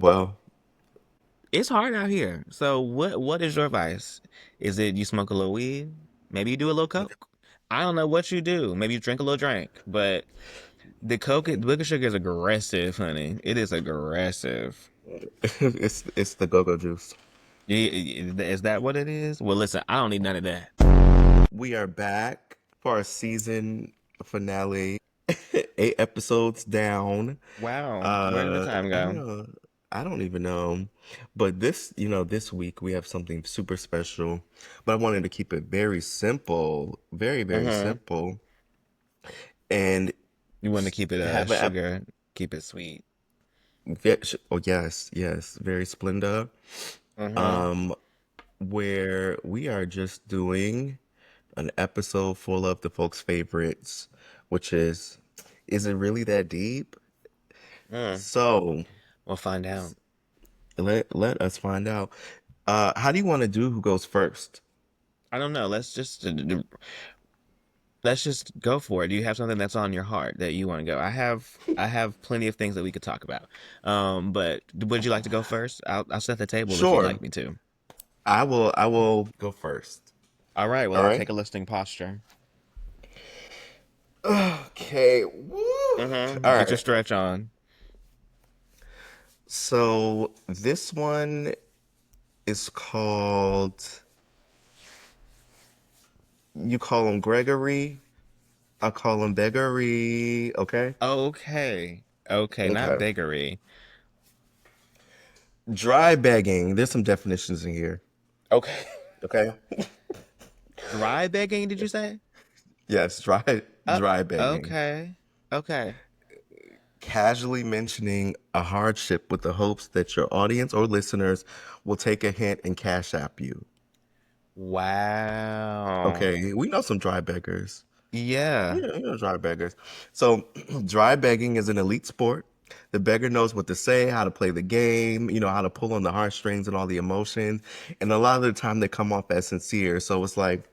Well, It's hard out here. So what is your advice? Is it you smoke a little weed? Maybe you do a little coke. I don't know what you do. Maybe you drink a little drink, but the coke, liquor sugar is aggressive, honey. It is aggressive. it's the go-go juice. Is that what it is? Well, listen, I don't need none of that. We are back for our season finale. 8 episodes down. Wow, where did the time I go? know. I don't even know. But this week we have something super special. But I wanted to keep it very simple, very, very Mm-hmm. simple, and You want to keep it have an sugar, keep it sweet. oh yes, yes, very Splenda. Mm-hmm. Um, where we are just doing an episode full of the folks' favorites, which is it really that deep? Mm. So We'll find out. let us find out. How do you want to do who goes first? I don't know. Let's just go for it. Do you have something that's on your heart that you want to go? I have plenty of things that we could talk about. But would you like to go first? I'll set the table if you'd Sure. like me to. I will go first. All right. Well, All I'll right. take a listening posture. Okay. Woo. Mm-hmm. All Get your right. stretch on. So this one is called, you call him Gregory. I call him Beggery. Okay. Okay. Okay. Not Okay. beggary. Dry begging. There's some definitions in here. Okay. Okay. Dry begging, did you say? Yes, Uh, dry begging. okay. Okay. Casually mentioning a hardship with the hopes that your audience or listeners will take a hint and cash app you. Wow. Okay, we know some dry beggars. Yeah. We know dry beggars. So, dry begging is an elite sport. The beggar knows what to say, how to play the game, how to pull on the heartstrings and all the emotions. And a lot of the time they come off as sincere. So it's like,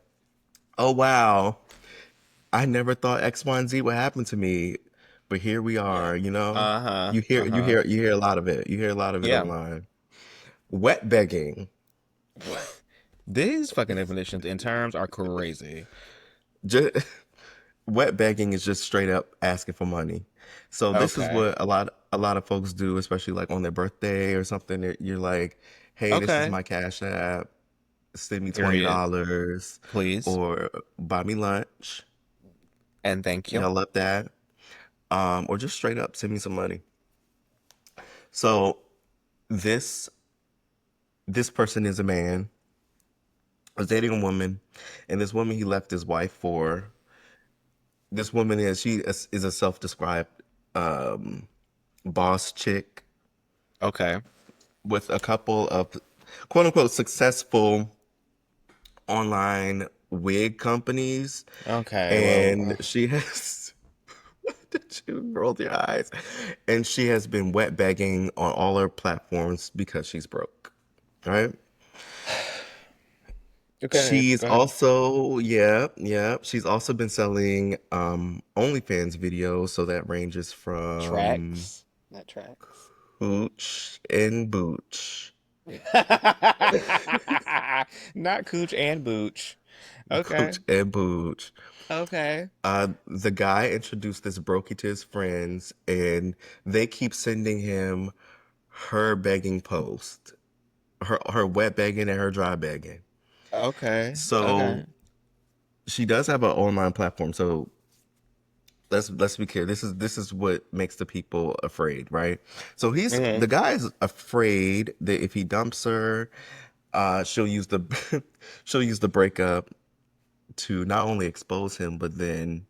oh, wow, I never thought X, Y, and Z would happen to me, but here we Yeah. are. Uh-huh. You hear you Uh-huh. hear you hear a lot of it. You hear a lot of it Yeah. online. Wet begging. These fucking definitions and terms are crazy. Just, wet begging is just straight up asking for money. So this is Okay. what a lot of folks do, especially like on their birthday or something. You're like, "Hey, this is Okay. my cash app. Send me twenty Period. dollars Please. or buy me lunch." And thank you. Y'all love that. Or just straight up send me some money. So this this person is a man, was dating a woman, and this woman he left his wife for. This woman is a self-described um, boss chick Okay. with a couple of quote unquote successful online wig companies, Okay. Well, and she has did you roll your eyes? And she has been wet begging on all her platforms because she's broke. Right? okay. She's Go ahead. also, yeah, yeah. She's also been selling OnlyFans videos, so that ranges from Tracks. That tracks. hooch and booch. Not cooch and booch. Okay. Cooch and booch. Okay. The guy introduced this brokey to his friends, and they keep sending him her begging post, her wet begging and her dry begging. Okay. So Okay. she does have an online platform. So let's be clear. This is what makes the people afraid, right? So the Hmm. guy's afraid that if he dumps her, she'll use the she'll use the breakup to not only expose him, but then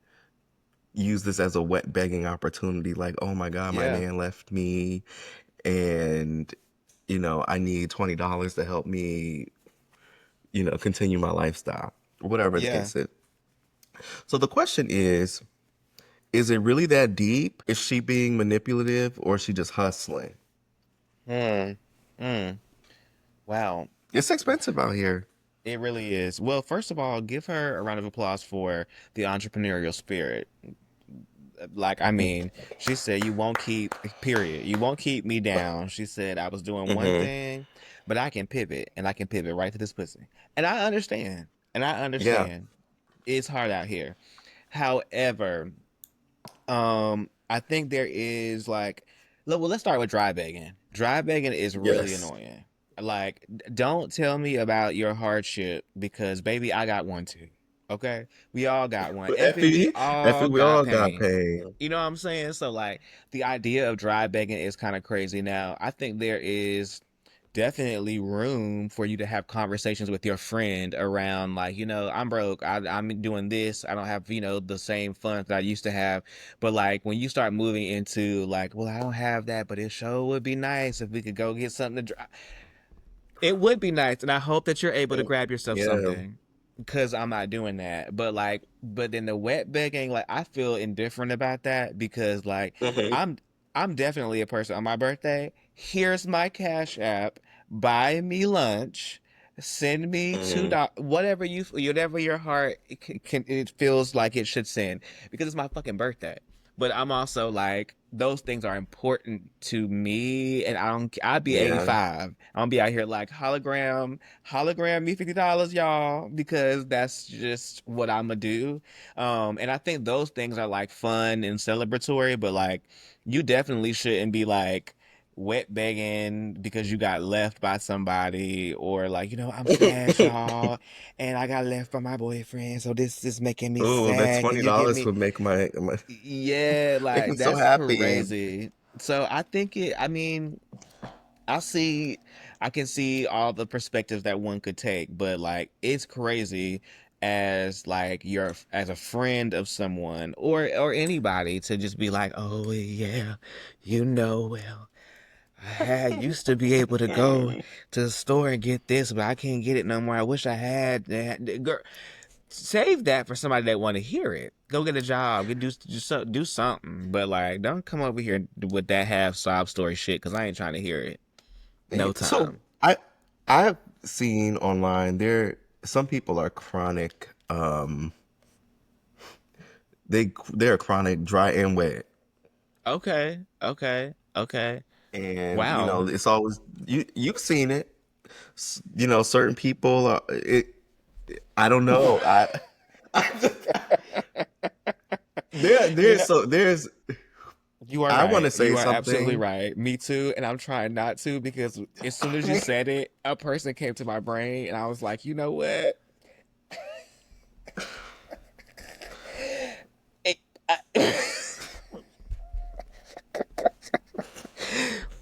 use this as a wet begging opportunity. Like, oh my God, my Yeah. man left me, and I need $20 to help me, continue my lifestyle, whatever the Yeah. case is. So the question is it really that deep? Is she being manipulative or is she just hustling? Hmm. Hmm. Wow. It's expensive out here. It really is. Well, first of all, give her a round of applause for the entrepreneurial spirit. Like, I mean, she said, you won't keep, period. You won't keep me down. She said, I was doing one Mm-hmm. thing, but I can pivot and I can pivot right to this pussy. And I understand. And I Yeah. understand. It's hard out here. However, I think there is like, well, let's start with dry begging. Dry begging is really Yes. annoying. Like, don't tell me about your hardship because, baby, I got one too. Okay, we all got one. Effie, we Effie, all Effie, we got all got pain. pain. You know what I'm saying? So, like, the idea of dry begging is kind of crazy. Now, I think there is definitely room for you to have conversations with your friend around, like, I'm broke, I'm doing this, I don't have, the same funds that I used to have. But like when you start moving into like, well, I don't have that, but it sure would be nice if we could go get something to drive. It would be nice, and I hope that you're able to grab yourself Yeah. something. Because I'm not doing that. But then the wet begging, like I feel indifferent about that because like Mm-hmm. I'm I'm definitely a person on my birthday. Here's my Cash App. Buy me lunch. Send me Mm-hmm. $2, whatever your heart it feels like it should send, because it's my fucking birthday. But I'm also like, those things are important to me, and I'd be Yeah. 85. I'll be out here like, hologram me $50, y'all, because that's just what I'm gonna do. And I think those things are like fun and celebratory, but like, you definitely shouldn't be like wet begging because you got left by somebody, or like, I'm sad, y'all, and I got left by my boyfriend, so this is making me Oh, that sad. Can you give $20 me? would make Yeah, make me like so that's happy. crazy. So I mean, I see, I can see all the perspectives that one could take, but like it's crazy as like as a friend of someone, or anybody, to just be like, oh yeah, well, used to be able to go to the store and get this, but I can't get it no more. I wish I had that. Girl, save that for somebody that want to hear it. Go get a job. Do something. But like, don't come over here with that half sob story shit, because I ain't trying to hear it. No So time. I've seen online there some people are chronic they're chronic dry and wet. Okay. Okay. Okay. And Wow. it's always you've seen it. Certain people I don't know. I You there's know, so there's you are I want right. to say You are absolutely something. right. Me too. And I'm trying not to, because as soon as you said it, a person came to my brain, and I was like, you know what? It, I,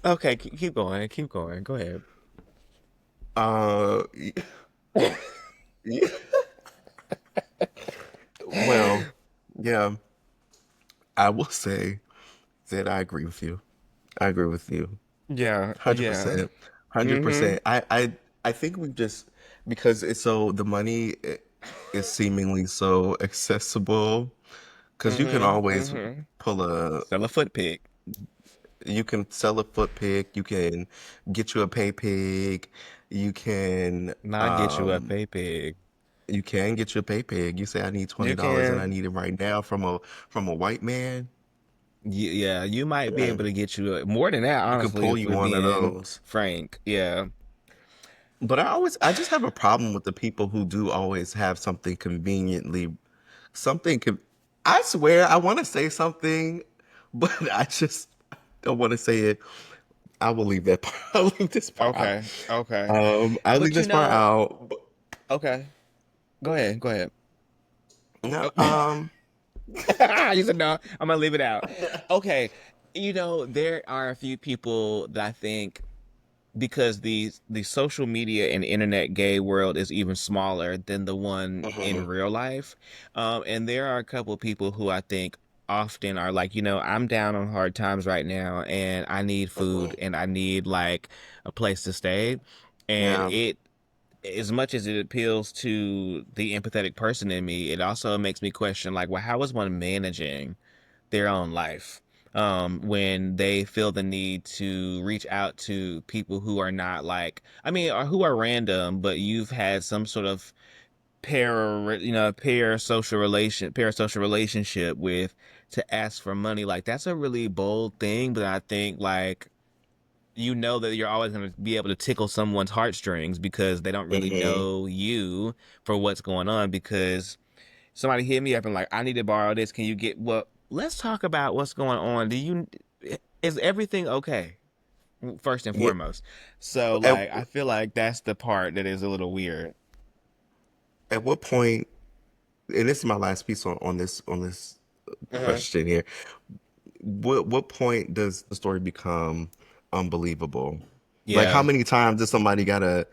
okay, keep going. Keep going. Go ahead. Uh, well, yeah, I will say that I agree with you. I agree with you, Yeah. Yeah. 100%, hundred Mm-hmm. percent. I think we've just because it's so the money is seemingly so accessible because you can Mm-hmm. always Mm-hmm. pull a Sell a foot pig. you can sell a foot pig, you can get you a pay pig, you can Not get you a pay pig. you can get you a pay pig. You say I need You $20 and I can. need it right now from a white man. Yeah, you might be Mm. able to get you more than that, You can honestly, pull if you we're one of being those. frank. Yeah. But I just have a problem with the people who do always have something conveniently, something. I swear I want to say something, but I just don't want to say it. I will leave that part. I'll leave this part out. Okay. Okay. I'll leave But this part out. okay. Go ahead. Go ahead. No, Oh. You said no. I'm gonna leave it out. Okay. There are a few people that I think, because the social media and internet gay world is even smaller than the one in Mhm, real life. And there are a couple people who I think often are like, I'm down on hard times right now, and I need food, mhm. and I need like a place to stay. And Yeah. as much as it appeals to the empathetic person in me, it also makes me question, like, well, how is one managing their own life, when they feel the need to reach out to people who are not like, I mean, or who are random, but you've had some sort of parasocial relationship with to ask for money. Like that's a really bold thing, but I think like you know that you're always going to be able to tickle someone's heartstrings because they don't really Mm-hmm. know you for what's going on because somebody hit me up and like I need to borrow this, can you get, well, let's talk about what's going on. Is everything okay, first and Yeah. foremost? So At, like I feel like that's the part that is a little weird. at what point, and this is my last piece on this Hmm. question here. What point does the story become unbelievable? Like how Yeah. many times does somebody gotta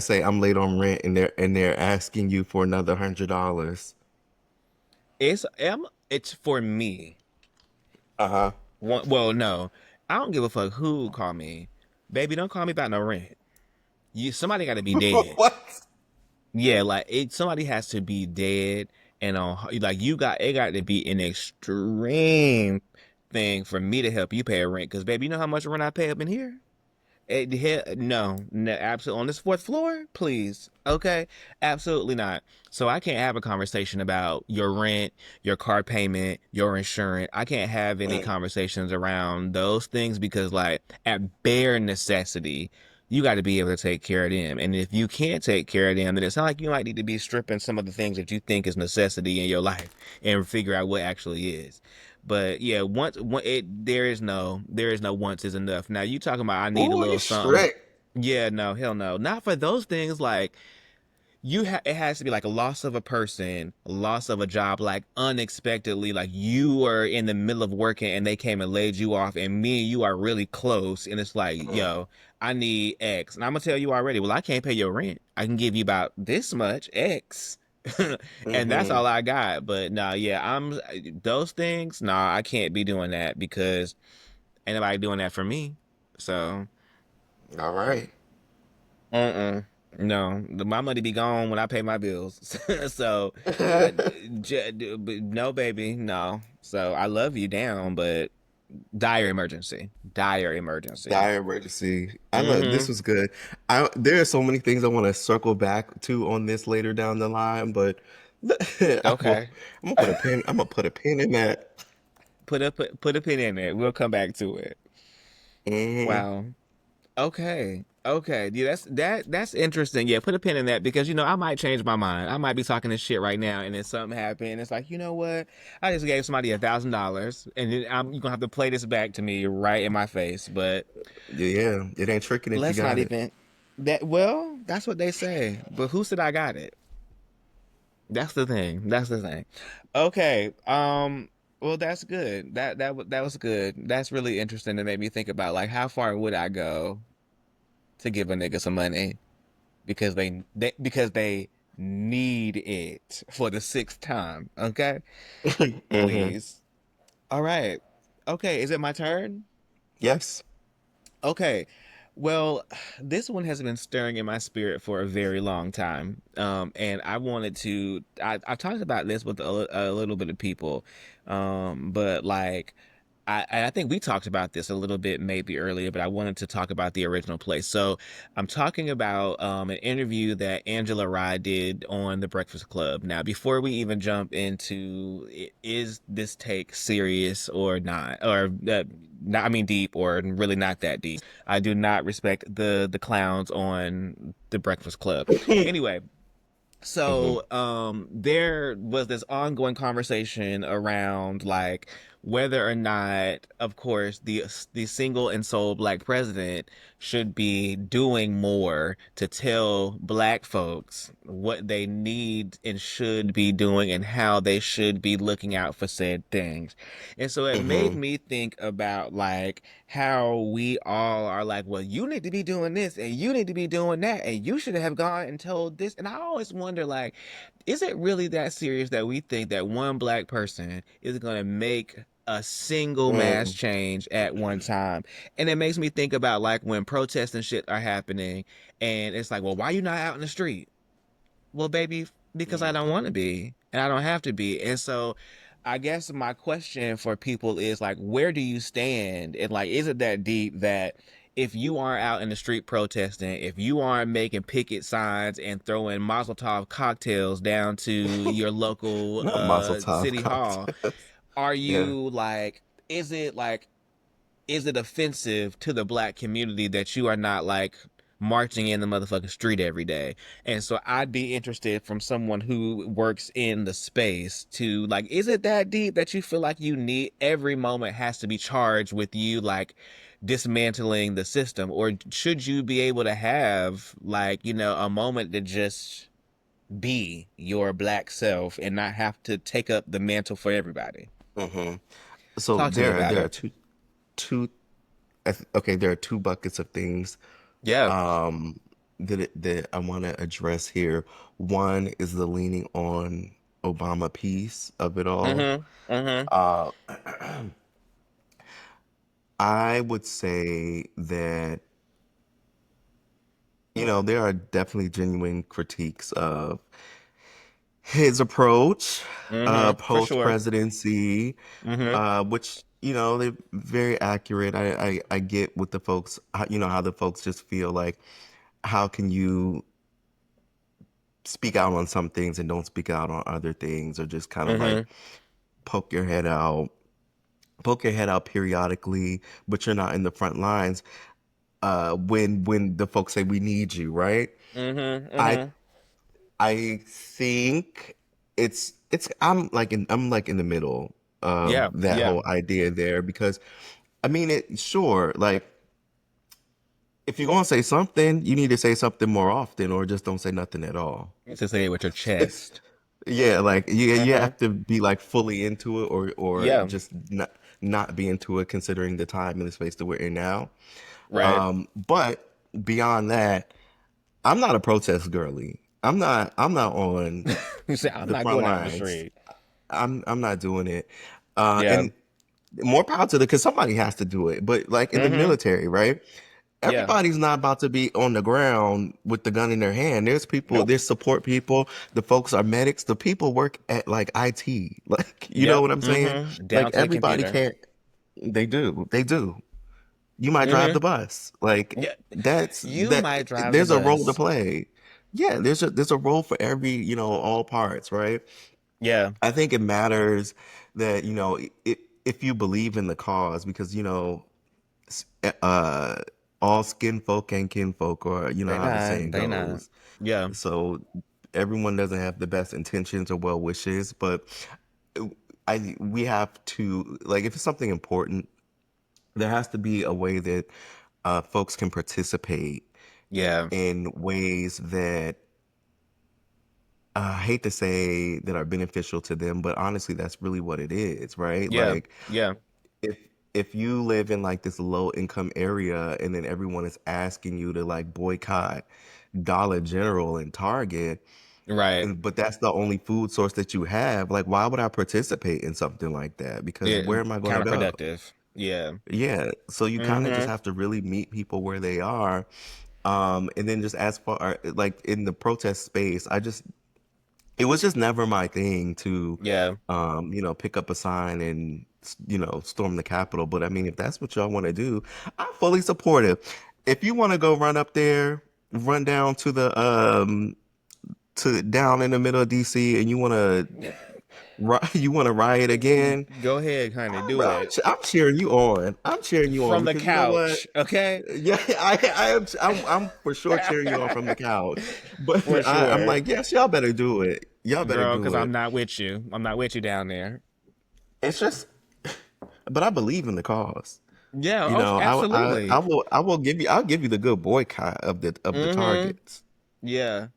say I'm late on rent and they're asking you for another $100? It's for me. Uh-huh. Well, no, I don't give a fuck who call me, baby. Don't call me about no rent. Somebody got to be dead. What? Yeah, like somebody has to be dead, and on like you got it got to be an extreme thing for me to help you pay a rent. Because baby, you know how much rent I pay up in here? No, no, absolutely. On this fourth floor, please. Okay, absolutely not. So I can't have a conversation about your rent, your car payment, your insurance. I can't have any Mm, conversations around those things because, like, at bare necessity, you got to be able to take care of them. And if you can't take care of them, then it's not like you might need to be stripping some of the things that you think is necessity in your life and figure out what actually is. But yeah, there is no once is enough. Now you talking about I need a ooh, you little something. strict. Yeah, no, hell no. Not for those things like it has to be like a loss of a person, a loss of a job, like unexpectedly, like you were in the middle of working and they came and laid you off, and me and you are really close, and it's like, Mm, yo, I need X. And I'm gonna tell you already, well, I can't pay your rent. I can give you about this much X. And that's mm-hmm. all I got. But nah, yeah, I'm those things, nah, I can't be doing that because ain't nobody doing that for me. So All right. uh-uh. No, my money be gone when I pay my bills. So, uh, no, baby, no. So I love you down, but dire emergency, dire emergency. Dire emergency. I love this Mm-hmm. was good. There are so many things I want to circle back to on this later down the line, but Okay. I'm gonna put a pin. I'm gonna put a pin in that. Put a pin in it. We'll come back to it. Hmm. Wow. Okay. Okay. Yeah, that's interesting. Yeah, put a pin in that because I might change my mind. I might be talking this shit right now and then something happened. It's like, you know what? I just gave somebody $1,000 and then you're gonna have to play this back to me right in my face. But Yeah, it ain't tricking if you let's not got it. even that well, that's what they say. But who said I got it? That's the thing. That's the thing. Okay. Well, that's good. That was good. That's really interesting to make me think about like how far would I go to give a nigga some money because because they need it for the sixth time. Okay, Hmm. please. All right. Okay, is it my turn? Yes. Okay. Well, this one has been stirring in my spirit for a very long time. And I wanted to, I've talked about this with a little bit of people. But like, I think we talked about this a little bit maybe earlier, but I wanted to talk about the original play. So I'm talking about an interview that Angela Rye did on The Breakfast Club. Now, before we even jump into is this take serious or not, or not, I mean deep or really not that deep. I do not respect the clowns on The Breakfast Club. Hmm. Anyway, so there was this ongoing conversation around like whether or not, of course, the single and sole black president should be doing more to tell black folks what they need and should be doing and how they should be looking out for said things. And so it made Hmm. me think about like how we all are like, well, you need to be doing this and you need to be doing that and you should have gone and told this. And I always wonder, like, is it really that serious that we think that one black person is going to make a single mass Mm. change at one time? And it makes me think about like when protests and shit are happening and it's like, well, why you not out in the street? Well, baby, because I don't want to be and I don't have to be. And so I guess my question for people is like, where do you stand? And like, is it that deep that if you aren't out in the street protesting, if you aren't making picket signs and throwing Mazel Tov cocktails down to your local Not Mazel Tov city hall, cocktails. are Yeah. you like is it offensive to the black community that you are not like marching in the motherfucking street every day? And so I'd be interested from someone who works in the space to like, is it that deep that you feel like you need every moment has to be charged with you like dismantling the system? Or should you be able to have like, a moment to just be your black self and not have to take up the mantle for everybody? hmm So Talk to me about there are it. two okay, there are two buckets of things Yeah. um that I want to address here. One is the leaning on Obama piece of it all. Mm-hmm. Mm-hmm. Uh I would say that, there are definitely genuine critiques of his approach, Mm-hmm. For post sure. presidency, Mm-hmm. which, they're very accurate. I get what the folks, how the folks just feel like, how can you speak out on some things and don't speak out on other things, or just kind of like Mm-hmm. poke your head out, periodically, but you're not in the front lines. When the folks say we need you, right? Mm-hmm. I Mm-hmm. I think I'm like in the middle of Yeah. that Yeah. whole idea there, because I mean, it sure, like, if you're gonna say something, you need to say something more often, or just don't say nothing at all. To say it with your chest. Yeah, like, you Mm-hmm. have to be like fully into it, or Yeah. just not be into it, considering the time and the space that we're in now. Right. But beyond that, I'm not a protest girly. I'm not on You say I'm the not front going out in the lines. street. I'm not doing it. Yeah. And more power to the, because somebody has to do it. But like in the Mm-hmm. military, right? Yeah. Everybody's not about to be on the ground with the gun in their hand. There's people, Nope. there's support people. The folks are medics. The people work at like IT. Like, you know Yep. what I'm saying? Mm-hmm. Like, Down to the everybody computer. can't. They do. They do. You might drive Mm-hmm. the bus. Like, Yeah. that's You that. might drive the There's a role to bus. play. Yeah, there's a role for every, all parts, right? Yeah. I think it matters that, if you believe in the cause, because, s- uh all skin folk ain't kin folk, or They how the not. saying They not. goes. Yeah. So everyone doesn't have the best intentions or well wishes, but I we have to, like, if it's something important, there has to be a way that folks can participate Yeah. in ways that, I hate to say, that are beneficial to them, but honestly, that's really what it is, right? Yeah. Like, Yeah. if if you live in like this low income area, and then everyone is asking you to like boycott Dollar General and Target, Right. but that's the only food source that you have, like, why would I participate in something like that? Because Yeah. where am I going to go? Counterproductive. Yeah. Yeah, so you kind of just Mm-hmm. have to really meet people where they are, and then just ask for, like, in the protest space. It was just never my thing to, Yeah. pick up a sign and, storm the Capitol. But I mean, if that's what y'all want to do, I'm fully supportive. If you want to go run up there, run down to the to down in the middle of DC, and you want to you want to riot again, Go ahead, honey. Do it. I'm cheering you on. I'm cheering you on, From the because you know what? couch. Okay. Yeah, I'm for sure cheering you on from the couch. But For I'm sure. like, yes, y'all better do it. Y'all better Girl, do because I'm it. not with you. I'm not with you down there. It's just, but I believe in the cause. Yeah, oh, I absolutely. will, I'll give you the good boycott of the Mm-hmm. targets. Yeah.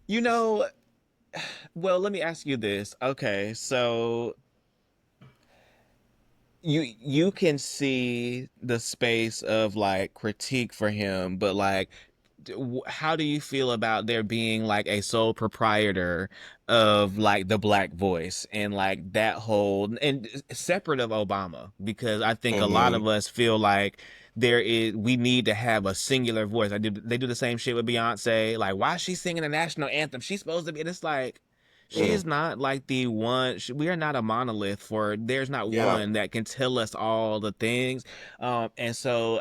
You know, well, let me ask you this. Okay, so you can see the space of like critique for him, but like how do you feel about there being like a sole proprietor of like the black voice and like that whole and separate of Obama? Because I think a lot hmm of us feel like we need to have a singular voice. They do the same shit with Beyonce. Like, why is she singing the national anthem? She's supposed to be, and it's like she is not like the one. We are not a monolith. For there's not Yeah. one that can tell us all the things. And so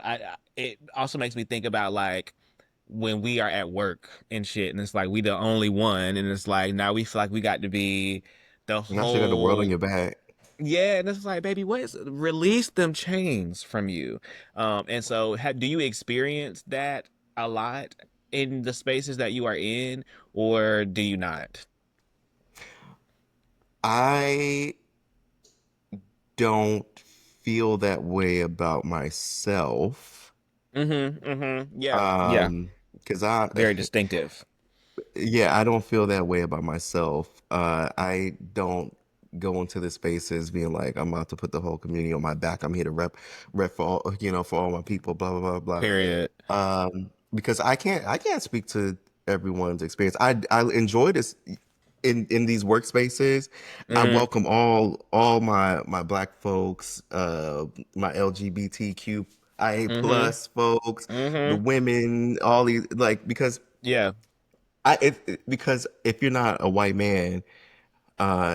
it also makes me think about like when we are at work and shit, and it's like we the only one, and it's like now we feel like we got to be the Now she got the world on whole. your back. Yeah, and it's like, baby, what is release them chains from you? And so do you experience that a lot in the spaces that you are in, or do you not? I don't feel that way about myself. Mm-hmm. Mm-hmm. Yeah. Yeah. Um, because I, Very distinctive. yeah, I don't feel that way about myself. I don't go into the spaces being like, I'm about to put the whole community on my back. I'm here to rep for all, for all my people, blah, blah, blah, Period. blah. Because I can't speak to everyone's experience. I enjoy this in these workspaces. I Mm-hmm. welcome all my black folks, my LGBTQIA Mm-hmm. plus folks, the Mm-hmm. women, all these like because Yeah. because if you're not a white man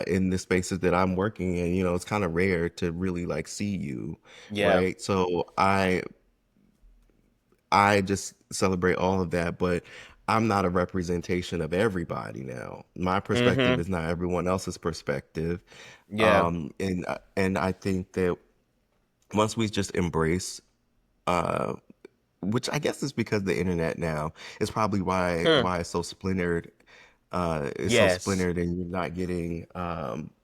in the spaces that I'm working in, it's kind of rare to really like see you, Yeah. right? So I just celebrate all of that, but I'm not a representation of everybody now. My perspective Mm-hmm. is not everyone else's perspective. Yeah. And I think that once we just embrace uh which I guess is because the internet now is probably why Hmm. why it's so splintered. It's so Yes. splintered, and you're not getting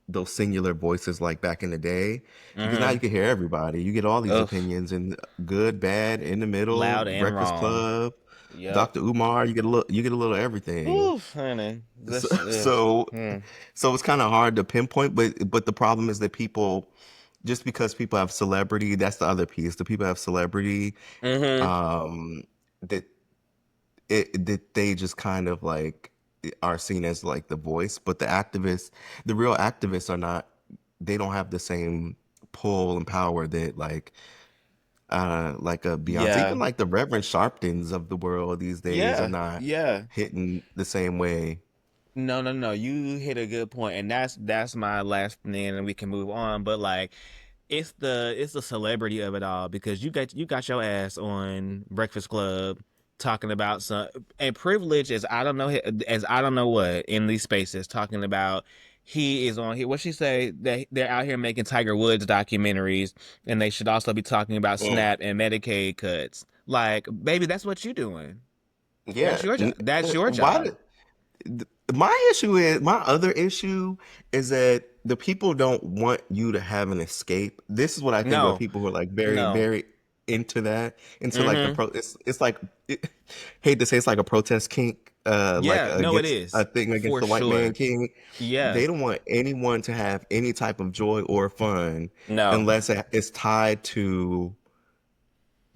those singular voices like back in the day. Because now Mm-hmm. you can hear everybody. You get all these Ugh. opinions, and good, bad, in the middle, Loud and Breakfast wrong. Club, Yep. Dr. Umar. You get a little everything. Oof, honey. So This is. so, Hmm. so it's kind of hard to pinpoint, but the problem is that people, just because people have celebrity, that's the other piece. The people have celebrity, Mm-hmm. um, that that they just kind of like are seen as like the voice, but the real activists are not. They don't have the same pull and power that like a Beyonce, even Yeah. like the Reverend Sharptons of the world these days are Yeah. not Yeah. hitting the same way. No, no, no. You hit a good point, and that's my last thing, and we can move on. But like, it's the celebrity of it all because you got your ass on Breakfast Club talking about some and privilege as I don't know what in these spaces talking about he is on here. What she say that they're out here making Tiger Woods documentaries, and they should also be talking about Mm. SNAP and Medicaid cuts. Like, baby, that's what you doing. That's Yeah. your job. That's your Why job. did my other issue is that the people don't want you to have an escape. This is what I think of No, people who are like very, no. very into that, into like the Mm-hmm. pro. It's like hate to say it's like a protest kink, like Yeah, no, it against a is thing against for the white man sure. king. Yeah, They don't want anyone to have any type of joy or fun no. unless it's tied to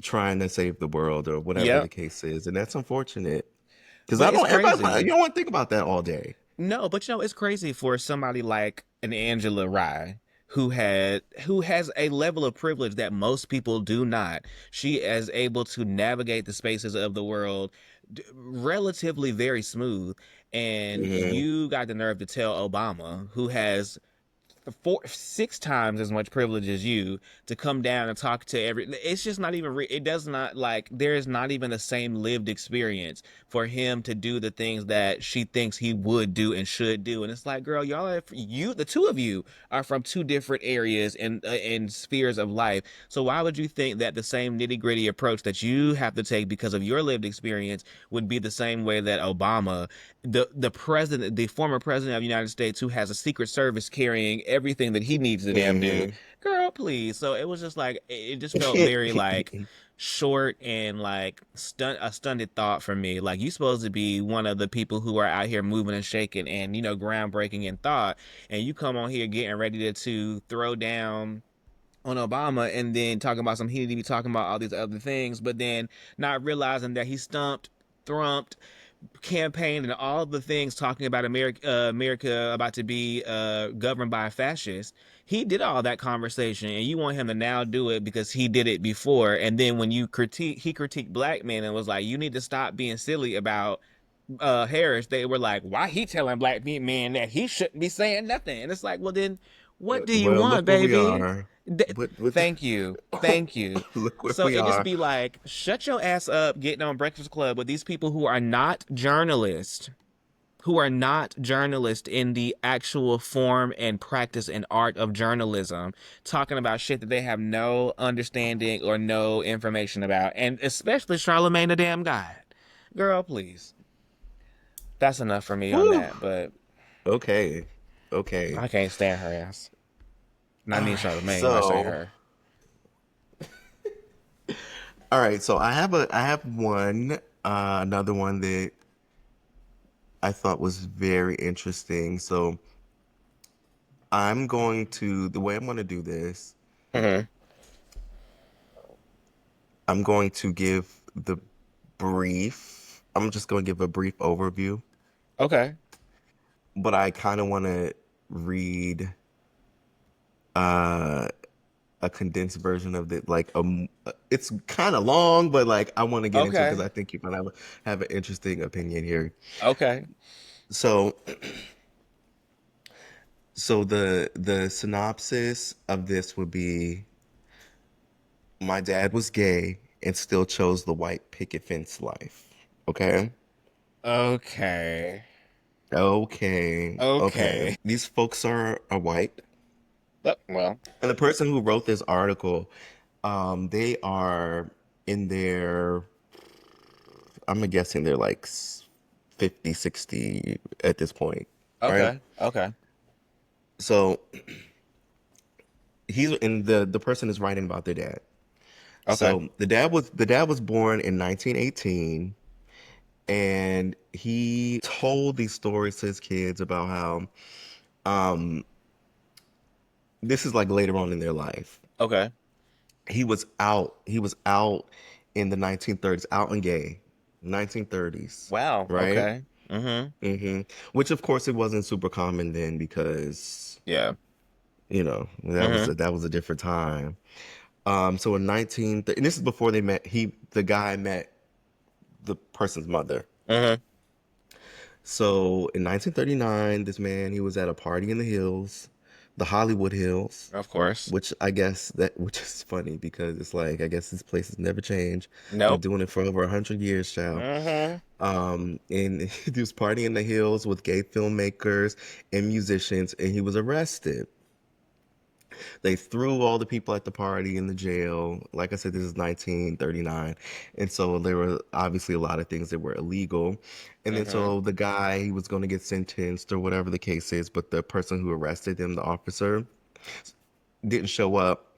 trying to save the world or whatever the Yep. case is, and that's unfortunate. Because But I it's don't, everybody, crazy. you don't want to think about that all day. No, but it's crazy for somebody like an Angela Rye who has a level of privilege that most people do not. She is able to navigate the spaces of the world relatively very smooth. And Mhm. you got the nerve to tell Obama, who has 6 times as much privilege as you, to come down and talk to it's just not even it does not like there is not even the same lived experience for him to do the things that she thinks he would do and should do. And it's like, girl, the two of you are from two different areas and spheres of life. So why would you think that the same nitty-gritty approach that you have to take because of your lived experience would be the same way that Obama, the former president of the United States, who has a secret service carrying everything that he needs to damn do. Mhm. Girl, please. So it was just like it just felt very like short and like a stunted thought for me. Like, you supposed to be one of the people who are out here moving and shaking and groundbreaking in thought, and you come on here getting ready to throw down on Obama and then talking about some he need to be talking about all these other things, but then not realizing that he stumped, thrumped, campaigned, and all the things talking about America about to be governed by a fascist. He did all that conversation, and you want him to now do it because he did it before. And then when he critiqued black men and was like, "You need to stop being silly about." Harris, they were like, why he telling black men that he shouldn't be saying nothing? And it's like, well, then what do you Well, want, look where we baby? are. With Thank you. Thank you. look where So we it just are. be like, shut your ass up getting on Breakfast Club with these people who are not journalists in the actual form and practice and art of journalism, talking about shit that they have no understanding or no information about. And especially Charlemagne the damn God. Girl, please. That's enough for me on Whew. that, but Okay. Okay. I can't stand her ass. Not All me, right. Charlemagne, when I say her. So I have one another one that I thought was very interesting. So the way I'm going to do this, Hmm. I'm going to give the I'm just going to give a brief overview, Okay. but I kind of want to read uh a condensed version of it. It's kind of long, but like I want to get into it because Okay. I think you're gonna have an interesting opinion here. Okay. So, the synopsis of this would be: my dad was gay and still chose the white picket fence life. Okay. Okay. Okay. Okay. These folks are white, Well, and the person who wrote this article, they are in their, I'm guessing they're like 50, 60 at this point, right? okay. Okay. So he's and the person is writing about their dad. Okay. So the dad was born in 1918, and he told these stories to his kids about how um this is like later on in their life. Okay. He was out in the 1930s, out and gay, 1930s, Wow. right? Okay. Mm-hmm. Which of course it wasn't super common then because Yeah. that Mm-hmm. was a different time. So in 19, and this is before they met. The guy met the person's mother. Mm-hmm. So in 1939, this man, he was at a party in the hills, the Hollywood Hills, Of course. which is funny because it's like I guess this place has never changed. Been Nope. doing it for over 100 years, child. Mm-hmm. And he was partying in the hills with gay filmmakers and musicians, and he was arrested. They threw all the people at the party in the jail. Like I said, this is 1939. And so there were obviously a lot of things that were illegal. And then Mm-hmm. so the guy, he was going to get sentenced or whatever the case is, but the person who arrested him, the officer, didn't show up.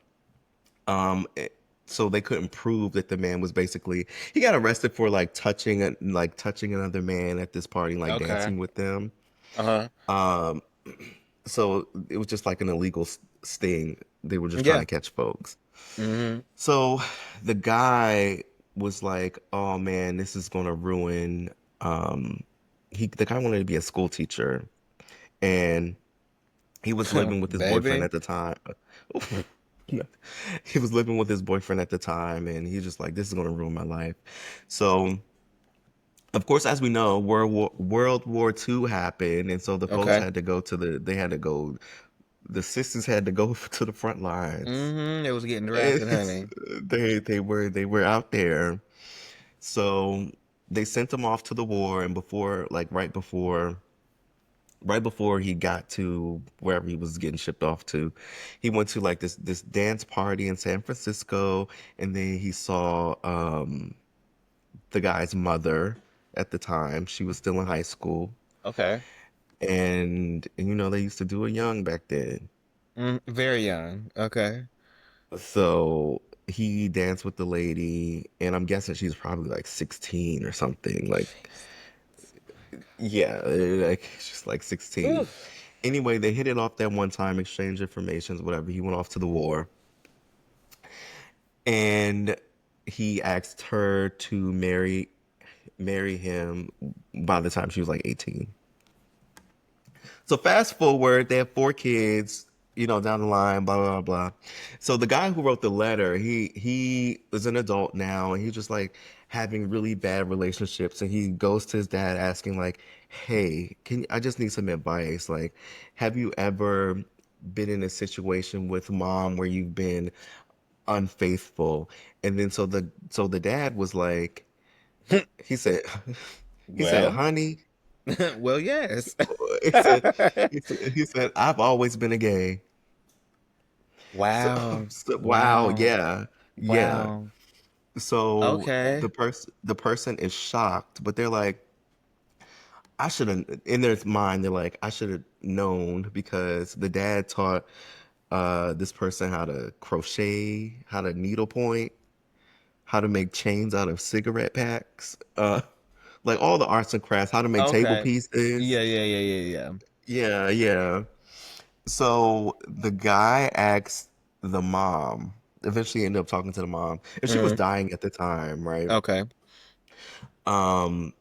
Um, eh, so they couldn't prove that the man was basically he got arrested for like touching another man at this party, like Okay. dancing with them. Uh-huh. Um, so it was just like an illegal sting. They were just trying Yeah. to catch folks. Mm-hmm. So the guy was like, "Oh man, this is gonna ruin." Um, the guy wanted to be a school teacher, and he was living with his boyfriend Baby. at the time. He was living with his boyfriend at the time, and he's just like, "This is gonna ruin my life." So, of course, as we know, World War II happened, and so the folks Okay. had to go to they had to go. The sisters had to go to the front lines. Mm-hmm. It was getting drafted, honey. They were out there. So they sent him off to the war, and right before he got to wherever he was getting shipped off to, he went to like this dance party in San Francisco, and then he saw the guy's mother at the time. She was still in high school, Okay. and they used to do it young back then. Very young. Okay. So he danced with the lady, and I'm guessing she's probably like 16 or something. Like, yeah, like she's like 16. Oof. Anyway, they hit it off that one time, exchanged informations, whatever. He went off to the war, and he asked her to marry him by the time she was like 18. So fast forward, they have four kids, down the line, blah blah blah. So the guy who wrote the letter, he is an adult now, and he's just like, having really bad relationships, and he goes to his dad asking like, "Hey, I just need some advice. Like, have you ever been in a situation with mom where you've been unfaithful?" And then so the dad was like, he said, he said, Well, "Honey," well, yes. he said, he said, "I've always been a gay." So, Wow. wow, Wow. yeah, yeah. Wow. So Okay. the person is shocked, but they're like, I should have, in their mind, they're like, I should have known because the dad taught this person how to crochet, how to needlepoint, how to make chains out of cigarette packs, like all the arts and crafts, how to make table Okay. pieces. Yeah, yeah, yeah, yeah, yeah. Yeah, yeah. So the guy asked the mom, eventually ended up talking to the mom, and she was Mm, dying at the time, right? okay. Um,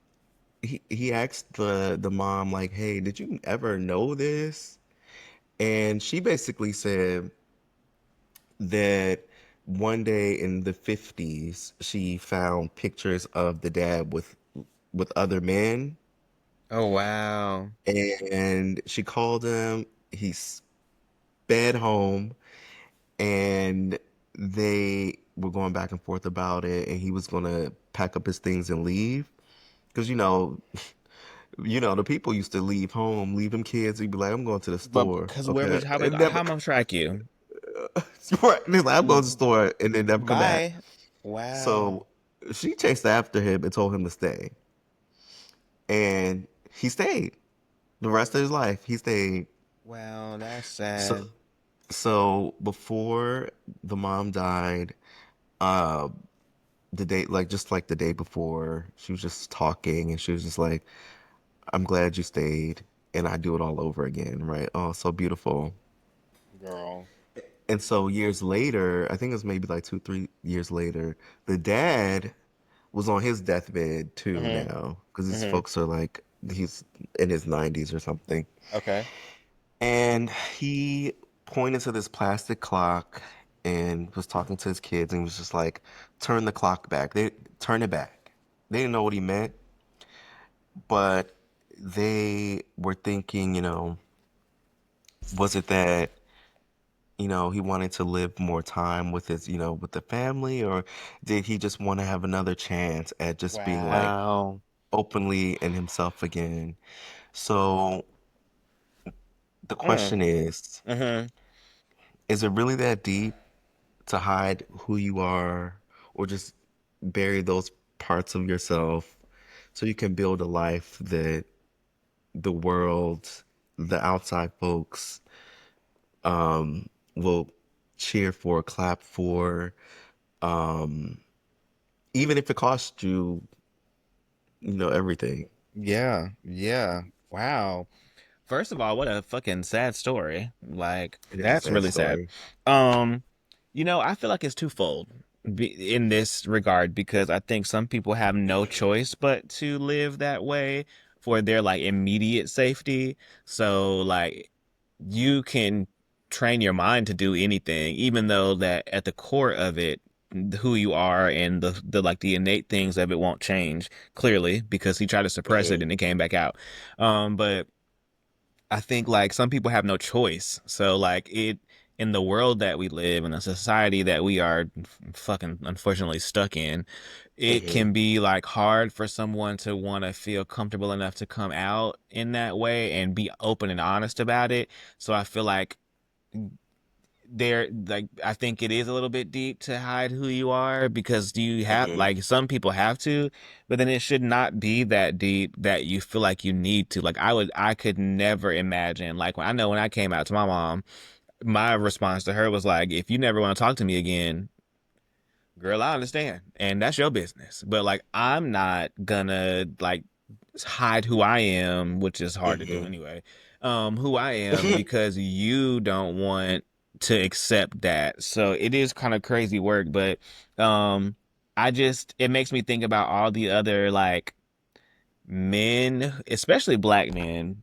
he asked the mom like, "Hey, did you ever know this?" And she basically said that one day in the 50s, she found pictures of the dad with other men, Oh, wow. and she called him. He sped home, and they were going back and forth about it, and he was gonna pack up his things and leave. Because the people used to leave home, leave them kids. He'd be like, "I'm going to the But store," because where okay, would and how never. am I track you? Right. He's like, "I'm going to the Mm, store," and then never come back. bye. Wow. So she chased after him and told him to stay, and he stayed the rest of his life. He stayed. Wow, that's So sad. so before the mom died, uh, the day like just like the day before, she was just talking, and she was just like, "I'm glad you stayed, and I do it all over again." Right? Oh, so beautiful. Girl. And so years later, I think it was maybe like 2, 3 years later, the dad was on his deathbed too Mm-hmm. now because his Mm-hmm. folks are like he's in his 90s or something. Okay. And he pointed to this plastic clock and was talking to his kids and was just like, "Turn the clock back. They turn it back." They didn't know what he meant, but they were thinking, was it that he wanted to live more time with with the family, or did he just want to have another chance at just being like Wow. openly in himself again? So the Mm. question Mm-hmm. is it really that deep to hide who you are or just bury those parts of yourself so you can build a life that the world, the outside folks, will cheer for, clap for, um, even if it costs you, everything. Yeah. Yeah. Wow. First of all, what a fucking sad story. Like, It is a that's sad really sad. story. Um, I feel like it's twofold in this regard because I think some people have no choice but to live that way for their like immediate safety. So like you can train your mind to do anything, even though that at the core of it, who you are and the like the innate things of it won't change clearly because he tried to suppress it Hmm. and it came back out. But I think like some people have no choice. So like it in the world that we live in the society that we are fucking unfortunately stuck in, it Hmm. can be like hard for someone to want to feel comfortable enough to come out in that way and be open and honest about it. So I feel like there like I think it is a little bit deep to hide who you are because you have Hmm. like some people have to, but then it should not be that deep that you feel like you need to. Like I could never imagine like when I know when I came out to my mom, my response to her was like, if you never want to talk to me again, girl, I understand. And that's your business. But like I'm not gonna like hide who I am, which is hard to do Hmm. anyway. Who I am because you don't want to accept that. So it is kind of crazy work, but I just it makes me think about all the other like men, especially black men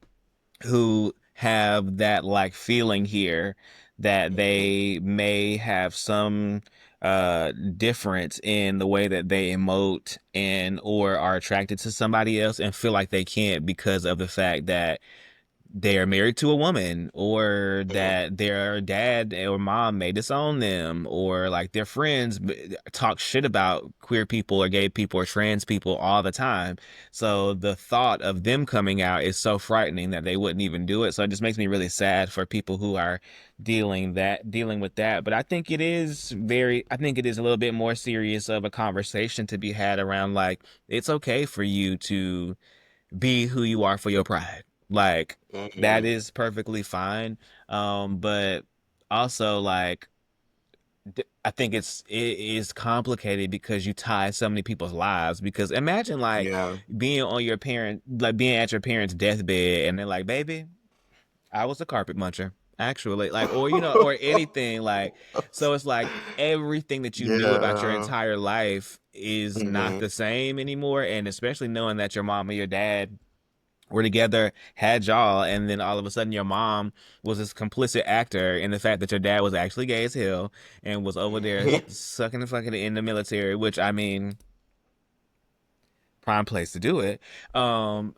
who have that like feeling here that Hmm. they may have some difference in the way that they emote and or are attracted to somebody else and feel like they can't because of the fact that they are married to a woman or Mm, that their dad or mom may disown them or like their friends talk shit about queer people or gay people or trans people all the time. So the thought of them coming out is so frightening that they wouldn't even do it. So it just makes me really sad for people who are dealing with that. But I think it is a little bit more serious of a conversation to be had around like it's okay for you to be who you are for your pride. Like that mhm. is perfectly fine. But also like I think it is complicated because you tie so many people's lives. Because imagine like Yeah. being at your parents' deathbed, and they're like, "Baby, I was a carpet muncher." Actually, like, or or anything like, so it's like everything that you knew about your Yeah. entire life is not Hmm. the same anymore. And especially knowing that your mom and your dad were together, had y'all, and then all of a sudden your mom was this complicit actor in the fact that your dad was actually gay as hell and was over there sucking and fucking in the military, which I mean, prime place to do it.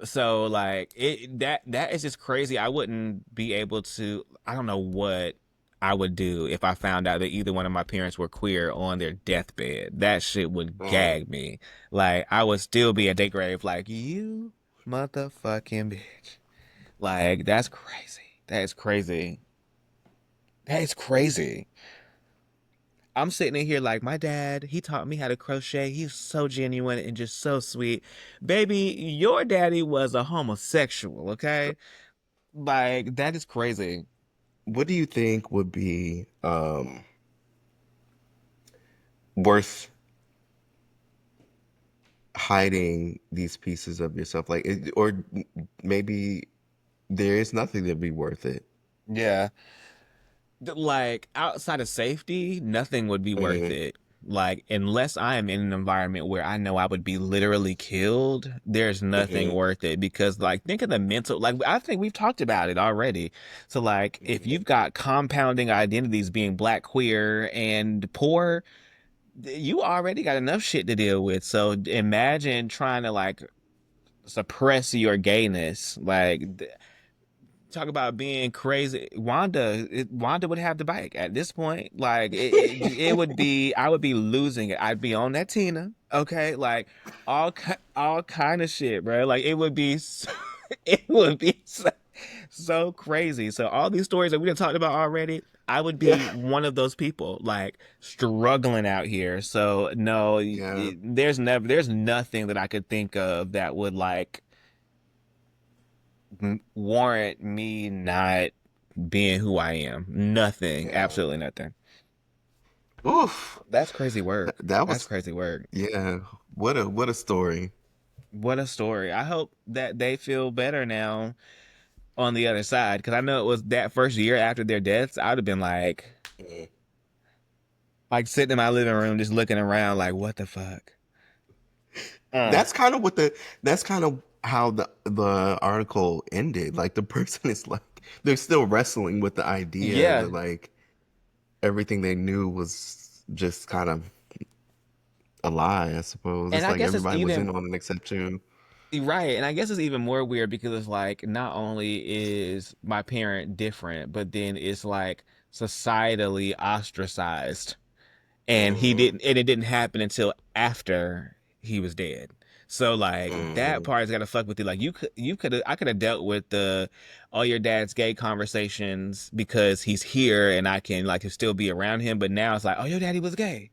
So like that is just crazy. I wouldn't be able to. I don't know what I would do if I found out that either one of my parents were queer on their deathbed. That shit would Mm, gag me. Like I would still be at their grave, like you motherfucking bitch. Like that's crazy. That is crazy. That is crazy. I'm sitting in here like my dad, he taught me how to crochet. He's so genuine and just so sweet. Baby, your daddy was a homosexual, okay? Like that is crazy. what do you think would be worth hiding these pieces of yourself? Like, or maybe there is nothing that'd be worth it. Yeah. Like outside of safety, nothing would be worth Mm, it. Like unless I am in an environment where I know I would be literally killed, there's nothing hmm worth it because like think of the mental like I think we've talked about it already. So like if hmm you've got compounding identities being black, queer, and poor, you already got enough shit to deal with. So imagine trying to like suppress your gayness. Like talk about being crazy. Wanda would have the bike at this point. Like it would be, I would be losing it. I'd be on that Tina, okay? Like all kind of shit, bro. Like it would be, it would be so crazy. So all these stories that we have talked about already, I would Yeah. be one of those people, like struggling out here. So no, Yeah. there's nothing that I could think of that would like warrant me not being who I am. Nothing. Yeah. Absolutely nothing. Oof. That's crazy work. That That's was, crazy work. yeah. What a story. What a story. I hope that they feel better now on the other side because I know it was that first year after their deaths. I'd have been Mm. like sitting in my living room just looking around like, what the fuck? Uh, That's kind of what the that's kind of how the article ended. Like the person is like they're still wrestling with the idea yeah. that like everything they knew was just kind of a lie, I suppose. And It's I like guess it's everybody was in even on it except you. right. And I guess it's even more weird because it's like not only is my parent different, but then it's like societally ostracized. Hmm. And it didn't happen until after he was dead. So like that Hmm. part's gotta fuck with you. Like I could have dealt with the all your dad's gay conversations because he's here and I can like still be around him. But now it's like, oh, your daddy was gay.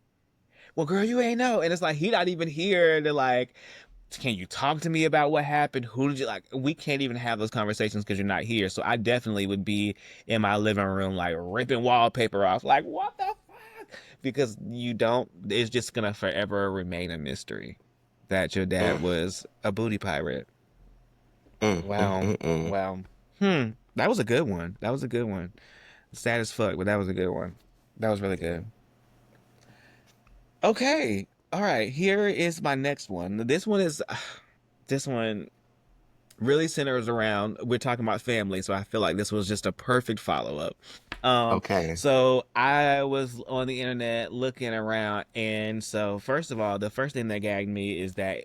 Well, girl, you ain't know. And it's like he not even here to like, can you talk to me about what happened? Who did you like? We can't even have those conversations because you're not here. So I definitely would be in my living room like ripping wallpaper off, like what the fuck? Because you don't. It's just gonna forever remain a mystery that your dad Mm, was a booty pirate. mm, mm, Wow, mm, mm. wow. Hmm. That was a good one. That was a good one. Sad as fuck, but that was a good one. That was really good. Okay. All right. Here is my next one. This one is this one really centers around we're talking about family, so I feel like this was just a perfect follow-up. Okay. So I was on the internet looking around, and so first of all, the first thing that gagged me is that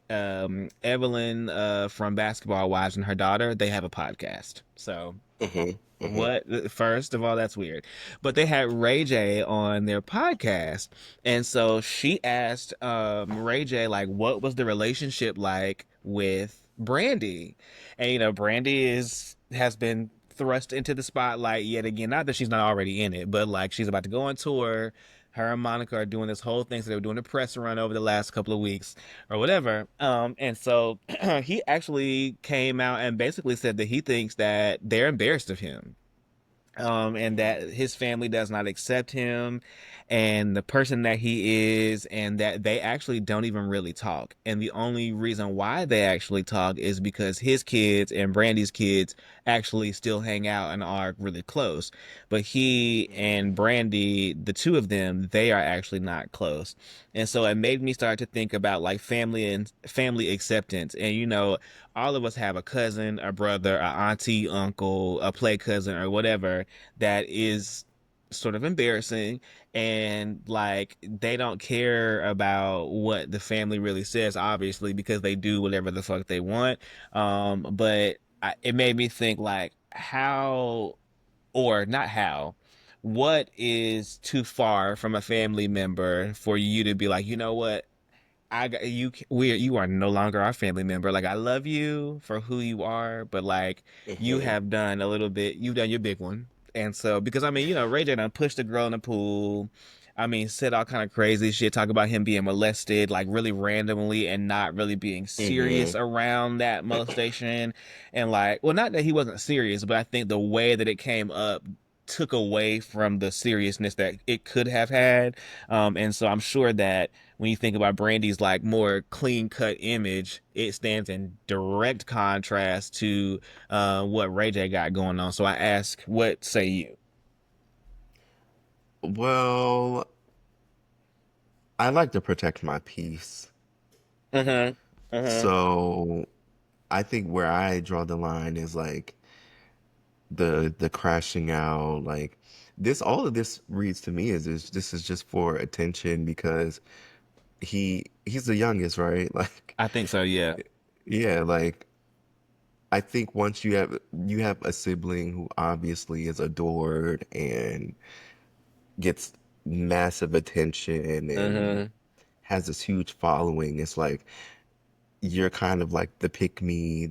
Evelyn from Basketball Wives and her daughter, they have a podcast. So Hmm. Hmm. what? First of all, that's weird. But they had Ray J on their podcast, and so she asked Ray J like, what was the relationship like with Brandy? And Brandy is has been thrust into the spotlight yet again. Not that she's not already in it, but like she's about to go on tour. Her and Monica are doing this whole thing. So they were doing a press run over the last couple of weeks or whatever. And so he actually came out and basically said that he thinks that they're embarrassed of him, and that his family does not accept him and the person that he is, and that they actually don't even really talk. And the only reason why they actually talk is because his kids and Brandy's kids actually still hang out and are really close. But he and Brandy, the two of them, they are actually not close. And so it made me start to think about like family and family acceptance. And all of us have a cousin, a brother, a auntie, uncle, a play cousin, or whatever that is sort of embarrassing, and like they don't care about what the family really says, obviously, because they do whatever the fuck they want. But it made me think like how, or not how, what is too far from a family member for you to be like, you know what, I got you. You are no longer our family member. Like I love you for who you are, but like you Hmm. have done a little bit. You've done your big one, and so because I mean, Ray J done pushed the girl in the pool. I mean, said all kind of crazy shit. Talk about him being molested, like really randomly, and not really being serious Hmm. around that molestation. And like, well, not that he wasn't serious, but I think the way that it came up took away from the seriousness that it could have had. And so I'm sure that when you think about Brandy's like more clean cut image, it stands in direct contrast to what Ray J got going on. So I ask, what say you? Well, I like to protect my peace. Mm-hmm. Mm-hmm. So I think where I draw the line is like the crashing out, like this, all of this reads to me is this is just for attention because he's the youngest, right? Like, I think so. Yeah. yeah, like I think once you have a sibling who obviously is adored and gets massive attention and Mm-hmm. has this huge following, it's like you're kind of like the pick me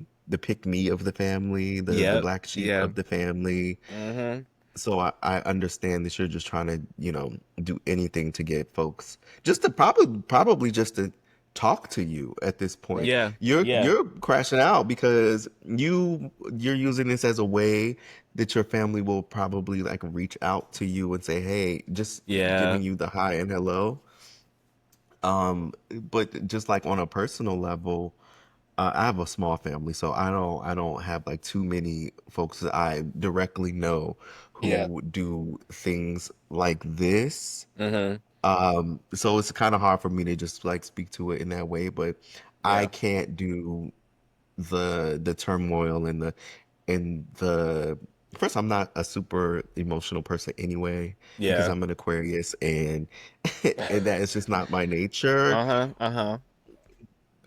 of the family, the Yep. black sheep Yeah. of the family. Mm-hmm. So I understand that you're just trying to, do anything to get folks just to probably just to talk to you at this point. Yeah. You're Yeah. you're crashing out because you're using this as a way that your family will probably like reach out to you and say, "Hey," just Yeah. giving you the hi and hello. But just like on a personal level, I have a small family, so I don't have like too many folks that I directly know Yeah. who do things like this. Mm-hmm. So it's kind of hard for me to just like speak to it in that way, but I Yeah. can't do the turmoil and the first, I'm not a super emotional person anyway because Yeah. I'm an Aquarius and and that is just not my nature. Uh-huh. Uh-huh.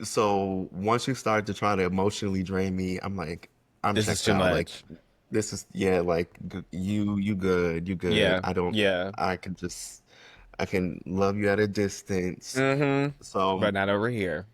So once you start to try to emotionally drain me, I'm like, I'm This is checked too out. Like much. this is, yeah, like you good. Yeah. I don't, Yeah. I can love you at a distance. Mm-hmm. So But not over here.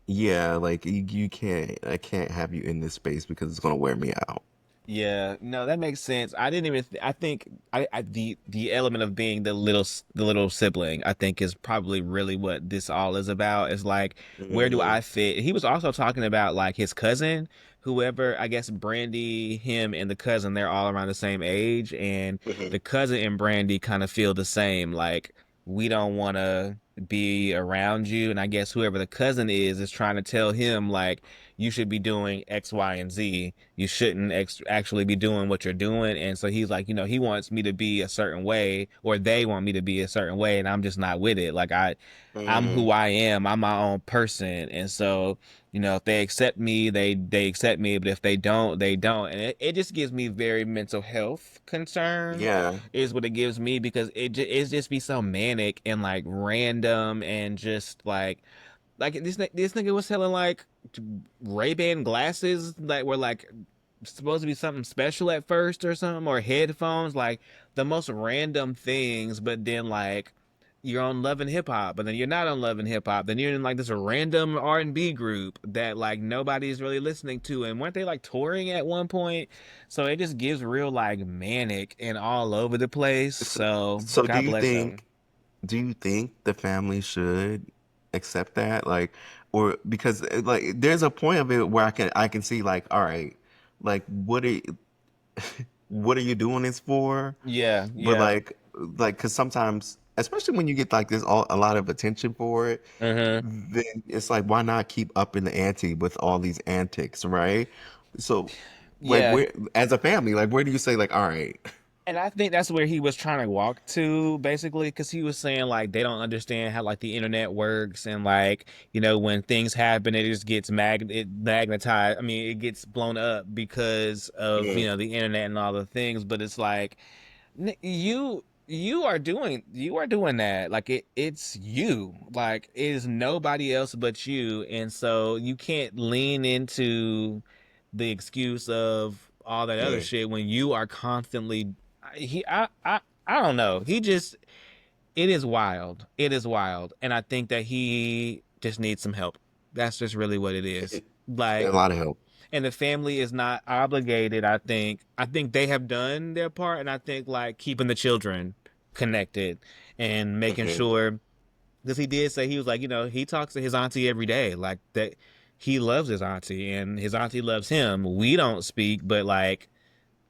yeah, like you can't, I can't have you in this space because it's gonna wear me out. Yeah, no, that makes sense. I didn't even. I think the element of being the little sibling, I think, is probably really what this all is about. Is like, where do Hmm. I fit? He was also talking about like his cousin, whoever. I guess Brandy, him, and the cousin, they're all around the same age, and Hmm. the cousin and Brandy kind of feel the same. Like, we don't want to be around you, and I guess whoever the cousin is trying to tell him like, you should be doing X, Y, and Z. You shouldn't actually be doing what you're doing. And so he's like, he wants me to be a certain way, or they want me to be a certain way, and I'm just not with it. Like I'm Mm, who I am. I'm my own person. And so, if they accept me, they accept me, but if they don't, they don't. And it just gives me very mental health concern yeah. is what it gives me because it just be so manic and like random and just like this nigga was selling like Ray-Ban glasses that were like supposed to be something special at first or something, or headphones, like the most random things, but then like you're on Love and Hip Hop, but then you're not on Love and Hip Hop. Then you're in like this random R&B group that like nobody's really listening to. And weren't they like touring at one point? So it just gives real like manic and all over the place. So, So so God bless him. do you think the family should accept that? Like, or because like there's a point of it where I can see like, all right, like what are you doing this for? Yeah, But yeah. because sometimes, especially when you get like a lot of attention for it, Hmm. then it's like why not keep up in the ante with all these antics, right? So like Yeah. where as a family, like where do you say like, all right, And I think that's where he was trying to walk to, basically, because he was saying like they don't understand how like the internet works, and like when things happen, it just gets magnetized. I mean, it gets blown up because of mm, the internet and all the things. But it's like you are doing that. Like it's you. Like it is nobody else but you, and so you can't lean into the excuse of all that other mm, shit when you are constantly he I don't know. He just it is wild. It is wild. And I think that he just needs some help. That's just really what it is. a Like, lot of help. and the family is not obligated, I think. I think they have done their part, and I think like keeping the children connected and making Hmm. sure because he did say he was like, he talks to his auntie every day, like that he loves his auntie and his auntie loves him. We don't speak, but like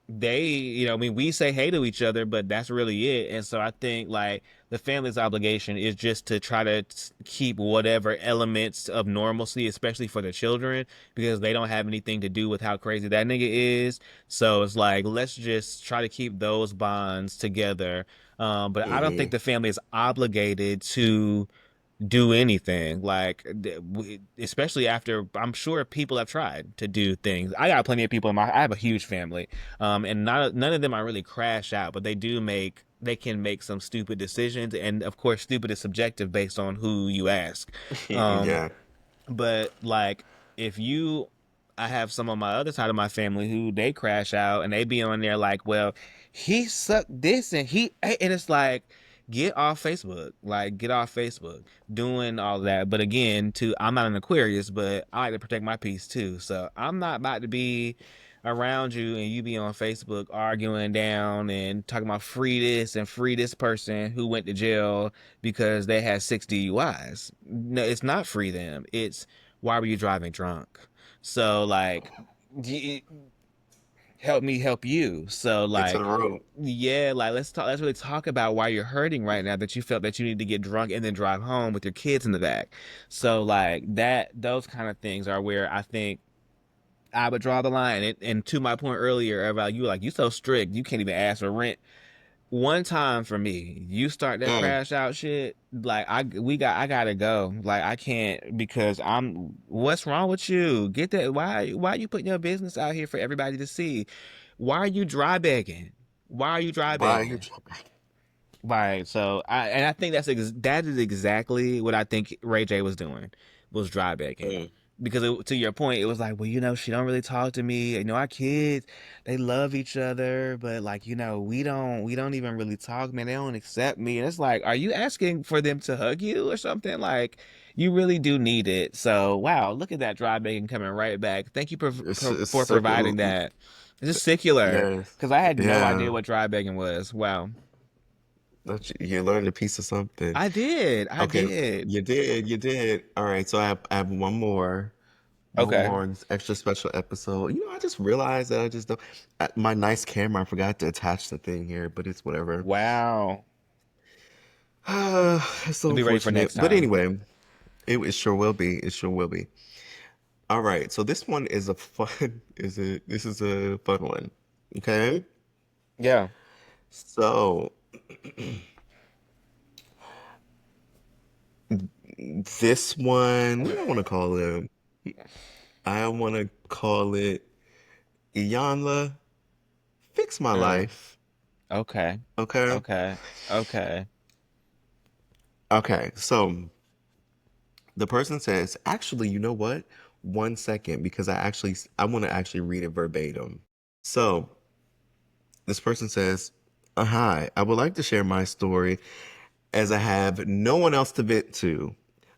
they, I mean, we say hey to each other, but that's really it. And so I think like the family's obligation is just to try to keep whatever elements of normalcy, especially for the children, because they don't have anything to do with how crazy that nigga is. So it's like, let's just try to keep those bonds together. But I don't think Hmm. the family is obligated to do anything like especially after I'm sure people have tried to do things. I got plenty of people I have a huge family, and not none of them are really crash out, but they can make some stupid decisions, and of course stupid is subjective based on who you ask. um Yeah. but like if you I have some on my other side of my family who they crash out and they be on there like, well, he sucked this and it's like get off Facebook. Like get off Facebook doing all that. But again, I'm not an Aquarius, but I like to protect my peace too. So I'm not about to be around you and you be on Facebook arguing down and talking about free this and free this person who went to jail because they had 6 DUIs. No, it's not free them. It's why were you driving drunk? So like help me help you. So Get to the like road. yeah, like let's really talk about why you're hurting right now that you felt that you need to get drunk and then drive home with your kids in the back. So like those kind of things are where I think I would draw the line. And to my point earlier about you so strict, you can't even ask for rent. One time for me, you start that Mm. crash out shit, like I gotta go. Like I can't because what's wrong with you? Get that why are you putting your business out here for everybody to see? Why are you dry begging? Why are you dry Why are you begging? jumping? Right. So I think that is exactly what I think Ray J was doing, was dry begging. Mm. Because to your point, it was like, well, she don't really talk to me. Our kids, they love each other, but like, we don't even really talk, man. They don't accept me. And it's like, are you asking for them to hug you or something? Like, you really do need it. So, wow, look at that dry begging coming right back. Thank you It's for providing circle. that. It's just secular, Yes. because I had no idea Yeah. what dry begging was. Wow. You learned a piece of something. I did. I Okay, did. you did, you did. All right, so I have one Okay. more on this extra special episode. I just realized that I just don't. My nice camera, I forgot to attach the thing here, but it's whatever. Wow. It's so We'll be ready for unfortunate, next but time. anyway, it sure will be. It sure will be. All right, so this one is a fun this is a fun one. Okay? Yeah. So this one, what do I want to call him? I want to call it Iyanla Fix My Mm. Life. Okay. Okay? Okay. Okay. Okay, so the person says, actually, you know what? 1 second, because I want to actually read it verbatim. So this person says, hi, I would like to share my story as I have no one else to vent to.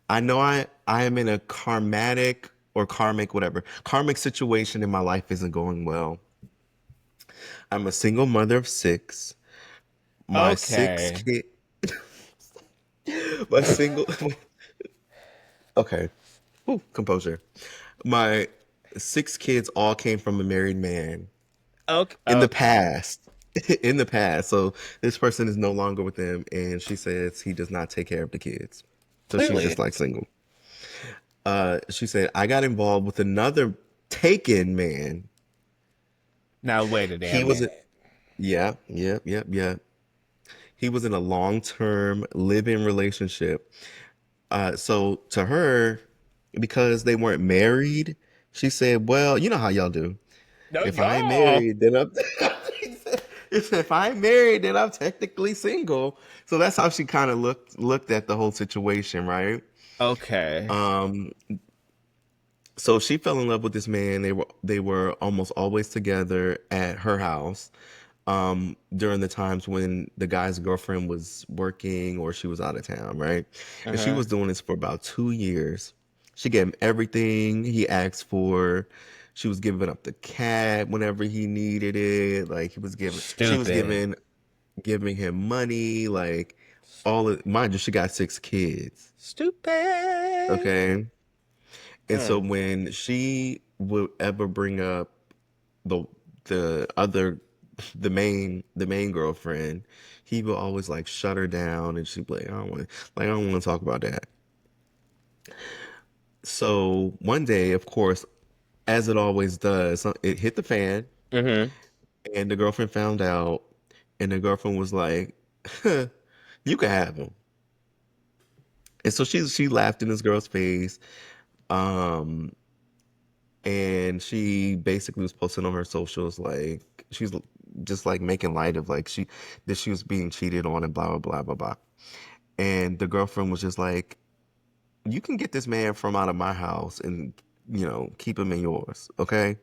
I know I am in a karmic, whatever, karmic situation and my life isn't going well. I'm a single mother of six. My six Okay. kid, my single, okay, ooh, composure. My six kids all came from a married man Okay. in the Okay. past. In the past. So this person is no longer with them, and she says he does not take care of the kids. So she's just Clearly. like single. She said, I got involved with another taken man. Now wait a He damn was a, minute. yeah, yeah, yeah, yeah. He was in a long-term live-in relationship. So to her, because they weren't married, she said, well, you know how y'all do. No, If I ain't y'all. married, then I'm if I ain't married, then I'm technically single. So that's how she kind of looked at the whole situation, right? Okay. Um, so she fell in love with this man. They were almost always together at her house. During the times when the guy's girlfriend was working or she was out of town, right? And she Uh-huh. was doing this for about 2 years. She gave him everything he asked for. She was giving up the cat whenever he needed it. Like she was Stupid. giving him money. Like all of, mind you, she got six kids. Stupid. Okay. And so Mm. when she would ever bring up the the other the main girlfriend, he would always like shut her down and she'd be like, I don't want to talk about that. So one day, of course, as it always does, it hit the fan Mm-hmm. and the girlfriend found out and the girlfriend was like, you can have him. And so she laughed in this girl's face. Um, and she basically was posting on her socials like she's just like making light of like she was being cheated on and blah blah blah blah blah. And the girlfriend was just like, you can get this man from out of my house and keep him in yours, okay?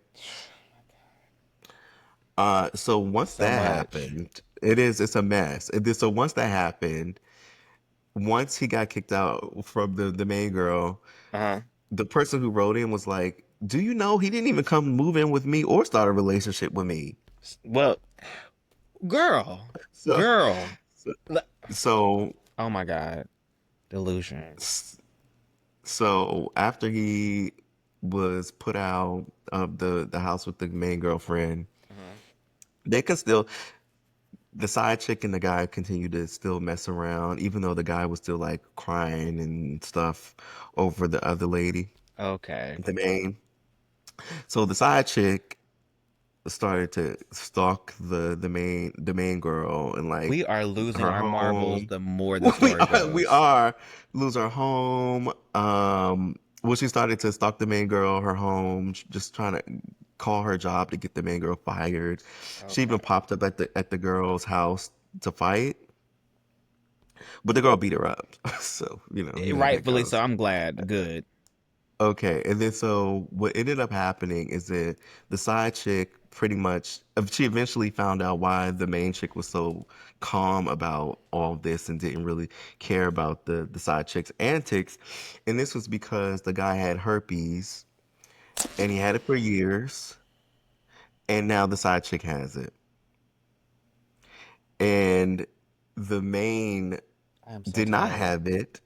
So once So that much. happened, it's a mess. So once that happened, once he got kicked out from the main girl, Uh-huh. the person who wrote in was like, do you know he didn't even come move in with me or start a relationship with me? Well, girl. So, Girl. so, L- so, Oh my God. Delusion. so after he was put out of the house with the main girlfriend, Uh-huh. they could still the side chick and the guy continued to still mess around, even though the guy was still like crying and stuff over the other lady, Okay. the main. So the side chick started to stalk the main girl and like We are losing her our marbles home. the more the we story are we goes. are lose her home. Well, she started to stalk the main girl, her home, just trying to call her job to get the main girl fired. She even Okay. popped up at the girl's house to fight, but the girl beat her up. So you know how that Rightfully so. goes. I'm glad. Good. Okay, and then so what ended up happening is that the side chick pretty much she eventually found out why the main chick was so calm about all of this and didn't really care about the side chick's antics. And this was because the guy had herpes and he had it for years, and now the side chick has it. And the main I am so did not tired. have it.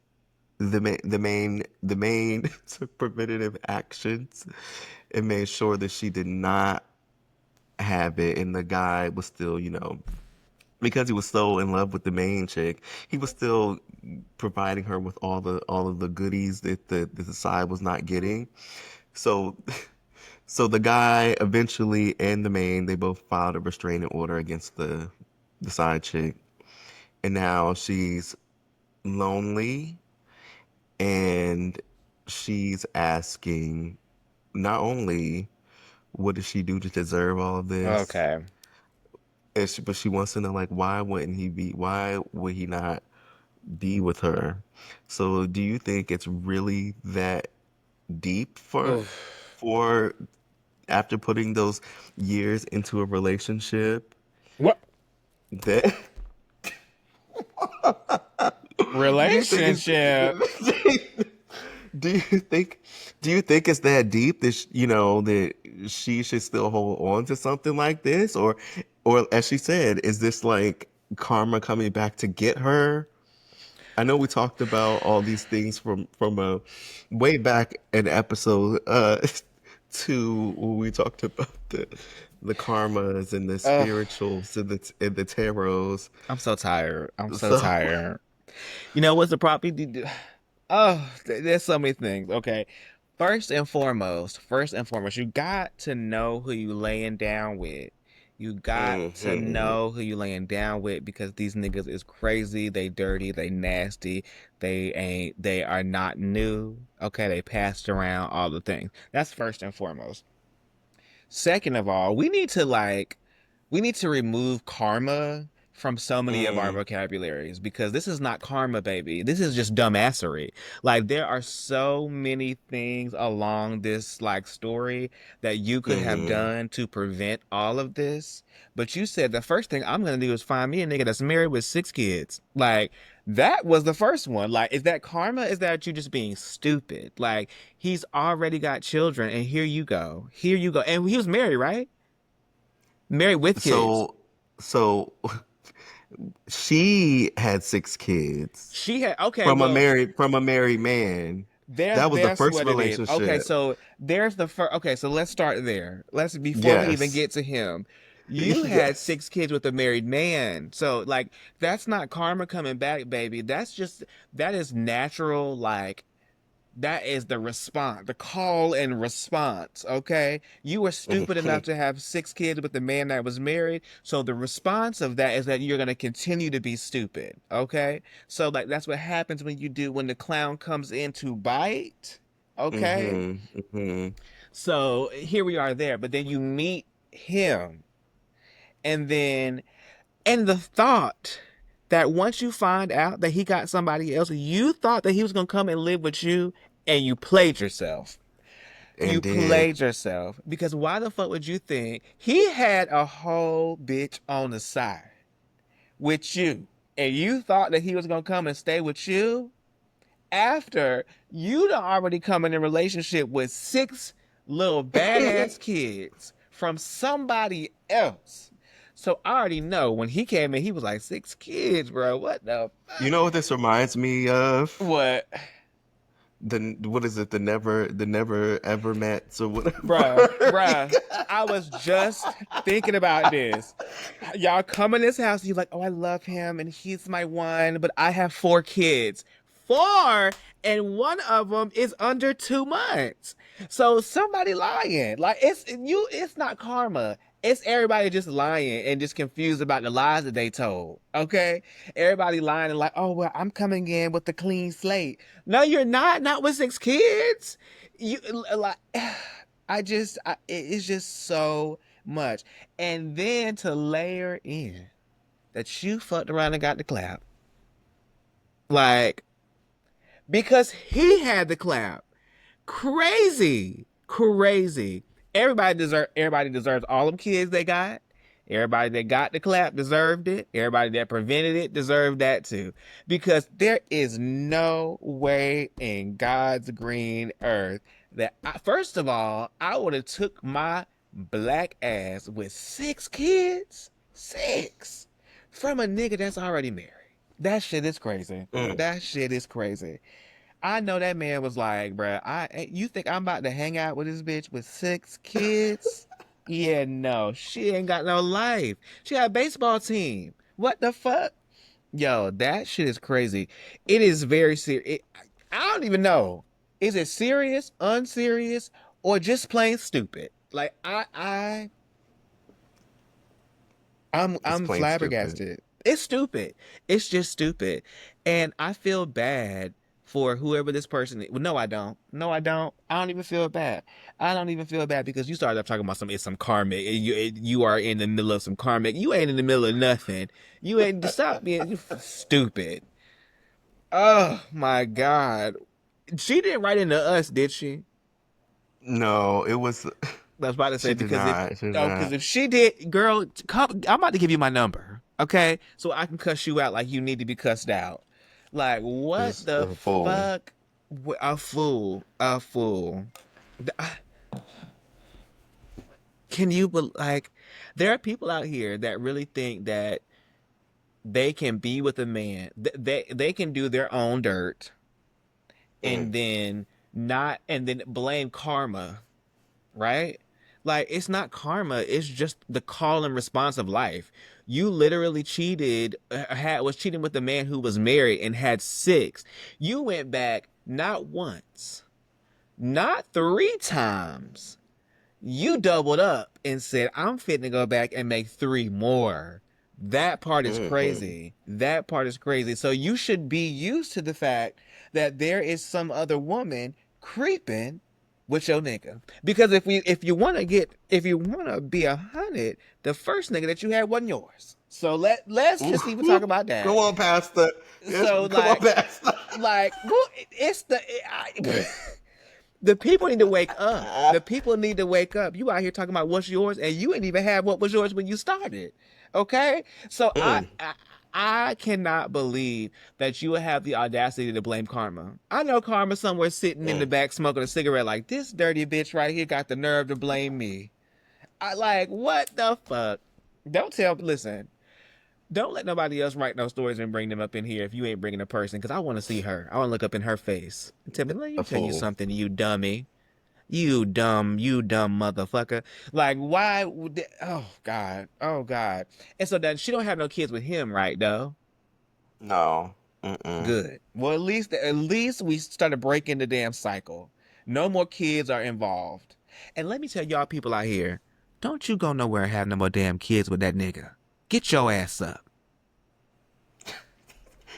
The main took preventative actions and made sure that she did not have it, and the guy was still, because he was so in love with the main chick, he was still providing her with all of the goodies that the side was not getting. So so the guy eventually and the main they both filed a restraining order against the side chick, and now she's lonely and she's asking not only what does she do to deserve all of this, Okay. but she wants to know like why would he not be with her? So do you think it's really that deep Oof. for after putting those years into a relationship What that do you think relationship? do you think do you think it's that deep that that she should still hold on to something like this, or as she said, is this like karma coming back to get her? I know we talked about all these things from a way back in episode two when we talked about the karmas and the Ugh. spirituals and the tarots. I'm so tired. I'm so So tired. You know what's the problem? Oh, there's so many things. Okay. First and foremost, you got to know who you laying down with. You got to hmm know who you laying down with because these niggas is crazy, they dirty, they nasty, they are not new. Okay, they passed around all the things. That's first and foremost. Second of all, we need to remove karma from so many of our mm, vocabularies because this is not karma, baby. This is just dumbassery. Like there are so many things along this like story that you could have hmm done to prevent all of this. But you said the first thing I'm gonna do is find me a nigga that's married with 6 kids. Like that was the first one. Like, is that karma? Is that you just being stupid? Like, he's already got children, and here you go. Here you go. And he was married, right? Married with kids. so so she had 6 kids She had okay, well, from a married man. there's That was the there's first what it is. Okay, relationship. so there's the first okay, so let's start there. Let's before we even Yes. get to him. You had Yes. 6 kids with a married man. So like that's not karma coming back, baby. That's just that is natural, like that is the response, the call and response. Okay. You were stupid enough to have 6 kids with the man that was married. So the response of that is that you're going to continue to be stupid. Okay. So, like, that's what happens when the clown comes in to bite. Okay. hmm hmm So here we are there. But then you meet him. And then, and the thought that once you find out that he got somebody else, you thought that he was going to come and live with you and you played yourself. You And did. played yourself because why the fuck would you think he had a whole bitch on the side with you and you thought that he was gonna come and stay with you after you'd already come in a relationship with 6 little badass kids from somebody else. So I already know when he came in, he was like 6 kids, bro. What the You fuck? know what this reminds me of? What? The what is it? The never ever met or Bruh, whatever. bruh, I was just thinking about this. Y'all come in this house, and you're like, oh, I love him, and he's my one, but I have 4 kids. Four, and one of them is under 2 months. So somebody lying. Like it's not karma. It's everybody just lying and just confused about the lies that they told. Okay? Everybody lying and like, oh well, I'm coming in with the clean slate. No, you're not. Not with 6 kids. You like it's just so much. And then to layer in that you fucked around and got the clap. Like, because he had the clap. Crazy. Crazy. Everybody deserves all them kids they got. Everybody that got the clap deserved it. Everybody that prevented it deserved that too. Because there is no way in God's green earth that first of all, I would have took my black ass with 6 kids, 6, from a nigga that's already married. That shit is crazy. Mm. That shit is crazy. I know that man was like, bruh, you think I'm about to hang out with this bitch with 6 kids? Yeah, no, she ain't got no life. She got a baseball team. What the fuck? Yo, that shit is crazy. It is very serious. I don't even know. Is it serious, unserious? or just plain stupid. Like It's I'm plain stupid. flabbergasted. It's stupid. It's just stupid. And I feel bad for whoever this person is. Well, no, I don't. No, I don't. I don't even feel bad. I don't even feel bad because you started up talking about some karmic. You are in the middle of some karmic. You ain't in the middle of nothing. You ain't stop being stupid. Oh my God. She didn't write into us, did she? No, it was. I was about to say She did because if not. She did oh, because not. if she did, girl, come, I'm about to give you my number, okay? So I can cuss you out like you need to be cussed out. Like what Just the a fool. fuck? A fool, a fool. Can you like? There are people out here that really think that they can be with a man. They can do their own dirt Mm, and then not and then blame karma, right? Like it's not karma, it's just the call and response of life. You literally cheated, had was cheating with a man who was married and had six. You went back not once, not three times. You doubled up and said, I'm fitting to go back and make three more. That part is mm-hmm. crazy. That part is crazy. So you should be used to the fact that there is some other woman creeping with your nigga. Because if you wanna be 100, the first nigga that you had wasn't yours. So let's just even talk about Come that. on, Pastor. Yes, So come on, like Pastor. well, it's the people need to wake up. The people need to wake up. You out here talking about what's yours, and you ain't even have what was yours when you started. Okay, so Mm, I cannot believe that you would have the audacity to blame Karma. I know Karma somewhere sitting in the mm. back smoking a cigarette, like this dirty bitch right here got the nerve to blame me. I like what the fuck. Don't tell. Listen. Don't let nobody else write no stories and bring them up in here if you ain't bringing a person, because I want to see her. I want to look up in her face and tell me, let me A tell you fool. something, you dummy. You dumb motherfucker. Like, why would oh God. Oh God. And so that she don't have no kids with him, right, though? No. Mm-mm. Good. Well, at least we started breaking the damn cycle. No more kids are involved. And let me tell y'all people out here, don't you go nowhere and have no more damn kids with that nigga. Get your ass up.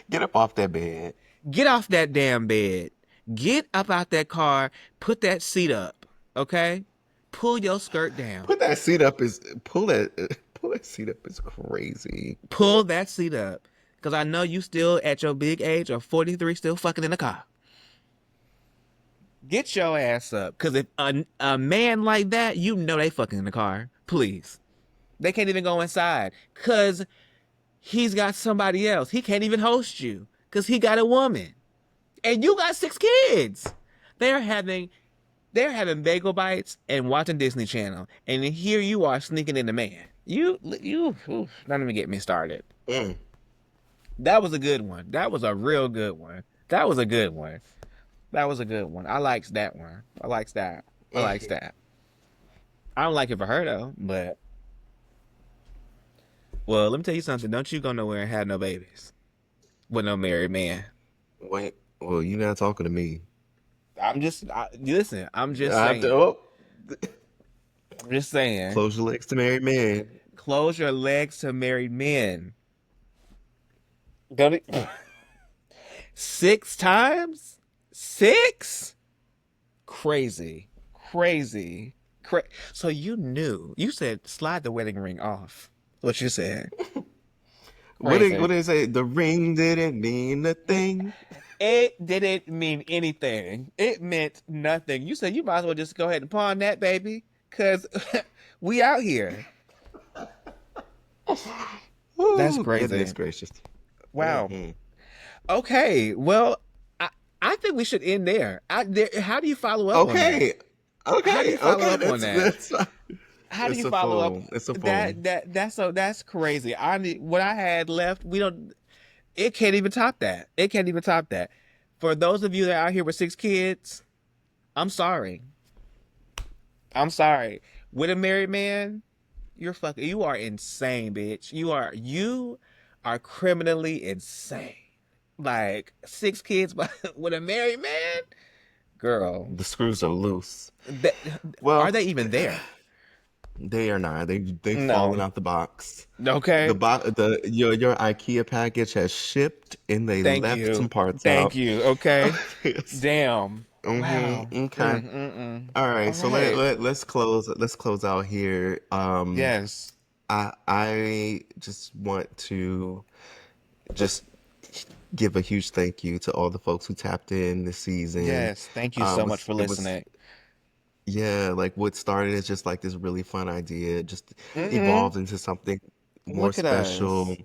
Get up off that bed. Get off that damn bed. Get up out that car. Put that seat up. Okay? Pull your skirt down. Put that seat up. Is pull that pull that seat up is crazy. Pull that seat up. Because I know you still, at your big age of 43, still fucking in the car. Get your ass up. Because if a man like that, you know they fucking in the car. Please. They can't even go inside. Because he's got somebody else. He can't even host you. Because he got a woman. And you got six kids. They're having bagel bites and watching Disney Channel, and here you are sneaking in the man. Not even get me started. Mm. That was a good one. That was a real good one. That was a good one. That was a good one. I likes that one. I likes that. I likes Mm. that. I don't like it for her though, but well, let me tell you something. Don't you go nowhere and have no babies with no married man. Wait. Well, you're not talking to me. Listen. I'm just I have to. saying. Oh. I'm just saying. Close your legs to married men. Close your legs to married men. Don't it? Six times? Six? Crazy. Crazy. So you knew. You said slide the wedding ring off. What you said. What Crazy. did they say? The ring didn't mean a thing. It didn't mean anything. It meant nothing. You said you might as well just go ahead and pawn that, baby. Because we out here. That's Oh, goodness crazy. gracious. Wow. Hmm. Okay. Well, I think we should end there. How do you follow up on that? Okay. How do Okay. you follow Okay. up on that? That's How do it's you a follow up fool. It's a fool. that's crazy. I need what I had left. We don't. It can't even top that. It can't even top that. For those of you that are out here with six kids, I'm sorry. I'm sorry. With a married man, you are insane, bitch. You are criminally insane. Like six kids with a married man? girl. The screws are loose. Th- are Well, they even there? they are not. They've fallen No. out the box. Okay. Your IKEA package has shipped and they Thank left some you. parts Thank out. you. Okay. Yes. Damn. Wow. Okay. All right. All So right. let's close out here. Yes. I just want to just give a huge thank you to all the folks who tapped in this season. Yes. Thank you so much for It was listening. Yeah, like what started as just like this really fun idea just Mm-mm. evolved into something more Look at special. us.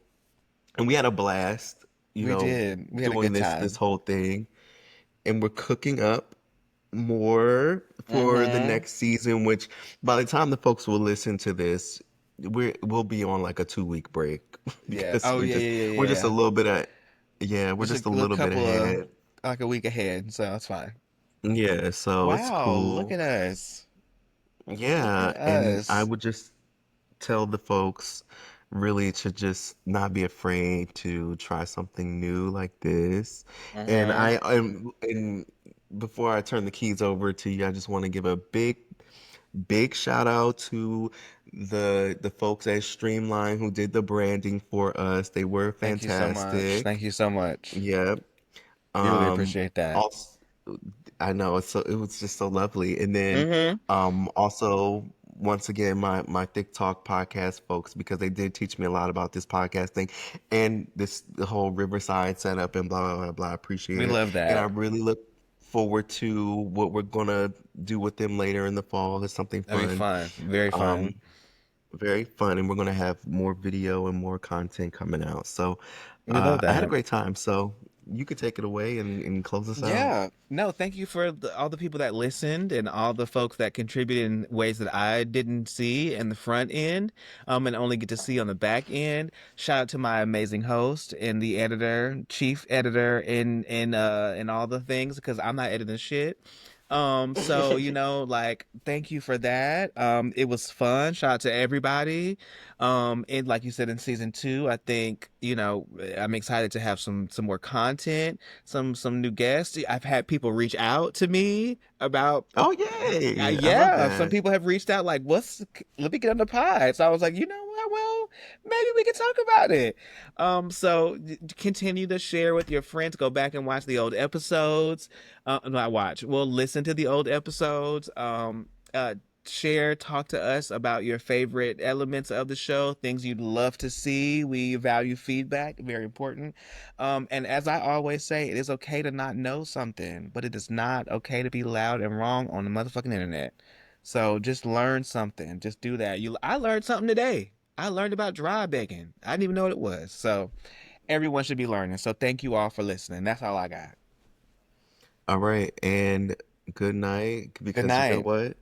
And we had a blast, We did. We had a doing good this time. whole thing. And we're cooking up more for the Mm-hmm. next season, which by the time the folks will listen to this, we'll be on like a 2 week break Yeah. because Oh yeah, yeah, yeah, we're just a yeah. little bit at yeah, we're Just a just a little little bit couple of ahead. like a week ahead, so that's fine. Yeah, so it's Wow, look cool. at us. Look Yeah, at and I us. would just tell the folks really to just not be afraid to try something new like this. And Mm-hmm. and before I turn the keys over to you, I just want to give a big shout out to the folks at Streamline who did the branding for us. They were Thank you so much. fantastic. Thank you so much. Yeah. We really Um, appreciate that. also, I know it was just so lovely. And then Mm-hmm. also once again my TikTok podcast folks because they did teach me a lot about this podcasting and the whole Riverside setup and blah blah blah blah. I appreciate We it. love And I that. really look forward to what we're gonna do with them later in the fall. It's something That'd be fun. fun. Very fun. Um very fun and we're gonna have more video and more content coming out. So We love I had a that. great time. So you could take it away and close us out. Yeah. No, thank you for all the people that listened and all the folks that contributed in ways that I didn't see in the front end, and only get to see on the back end. Shout out to my amazing host and the editor, chief editor, and all the things because I'm not editing shit. So like, thank you for that. It was fun. Shout out to everybody. And like you said in season two, I think, I'm excited to have some more content, some new guests. I've had people reach out to me about Oh, yay. I love yeah, some that. people have reached out like, let me get on the pod. So I was like, you know what? Well, maybe we can talk about it. So continue to share with your friends. Go back and watch the old episodes. Not watch. Well, listen to the old episodes. Share, talk to us about your favorite elements of the show, things you'd love to see. We value feedback, very important. And as I always say, it is okay to not know something, but it is not okay to be loud and wrong on the motherfucking internet. So just learn something. Just do that. I learned something today. I learned about dry begging. I didn't even know what it was. So everyone should be learning. So thank you all for listening. That's all I got. All right. And good night Good because you know night. what?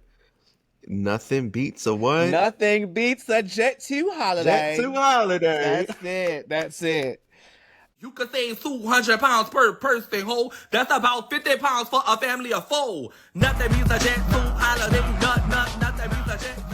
Nothing beats a what? Nothing beats a Jet 2 Jet holiday. 2 holiday. That's it. That's it. You could say 200 pounds per person, ho. That's about 50 pounds for a family of four. Nothing means a jet, 2 holiday. Nothing means a jet.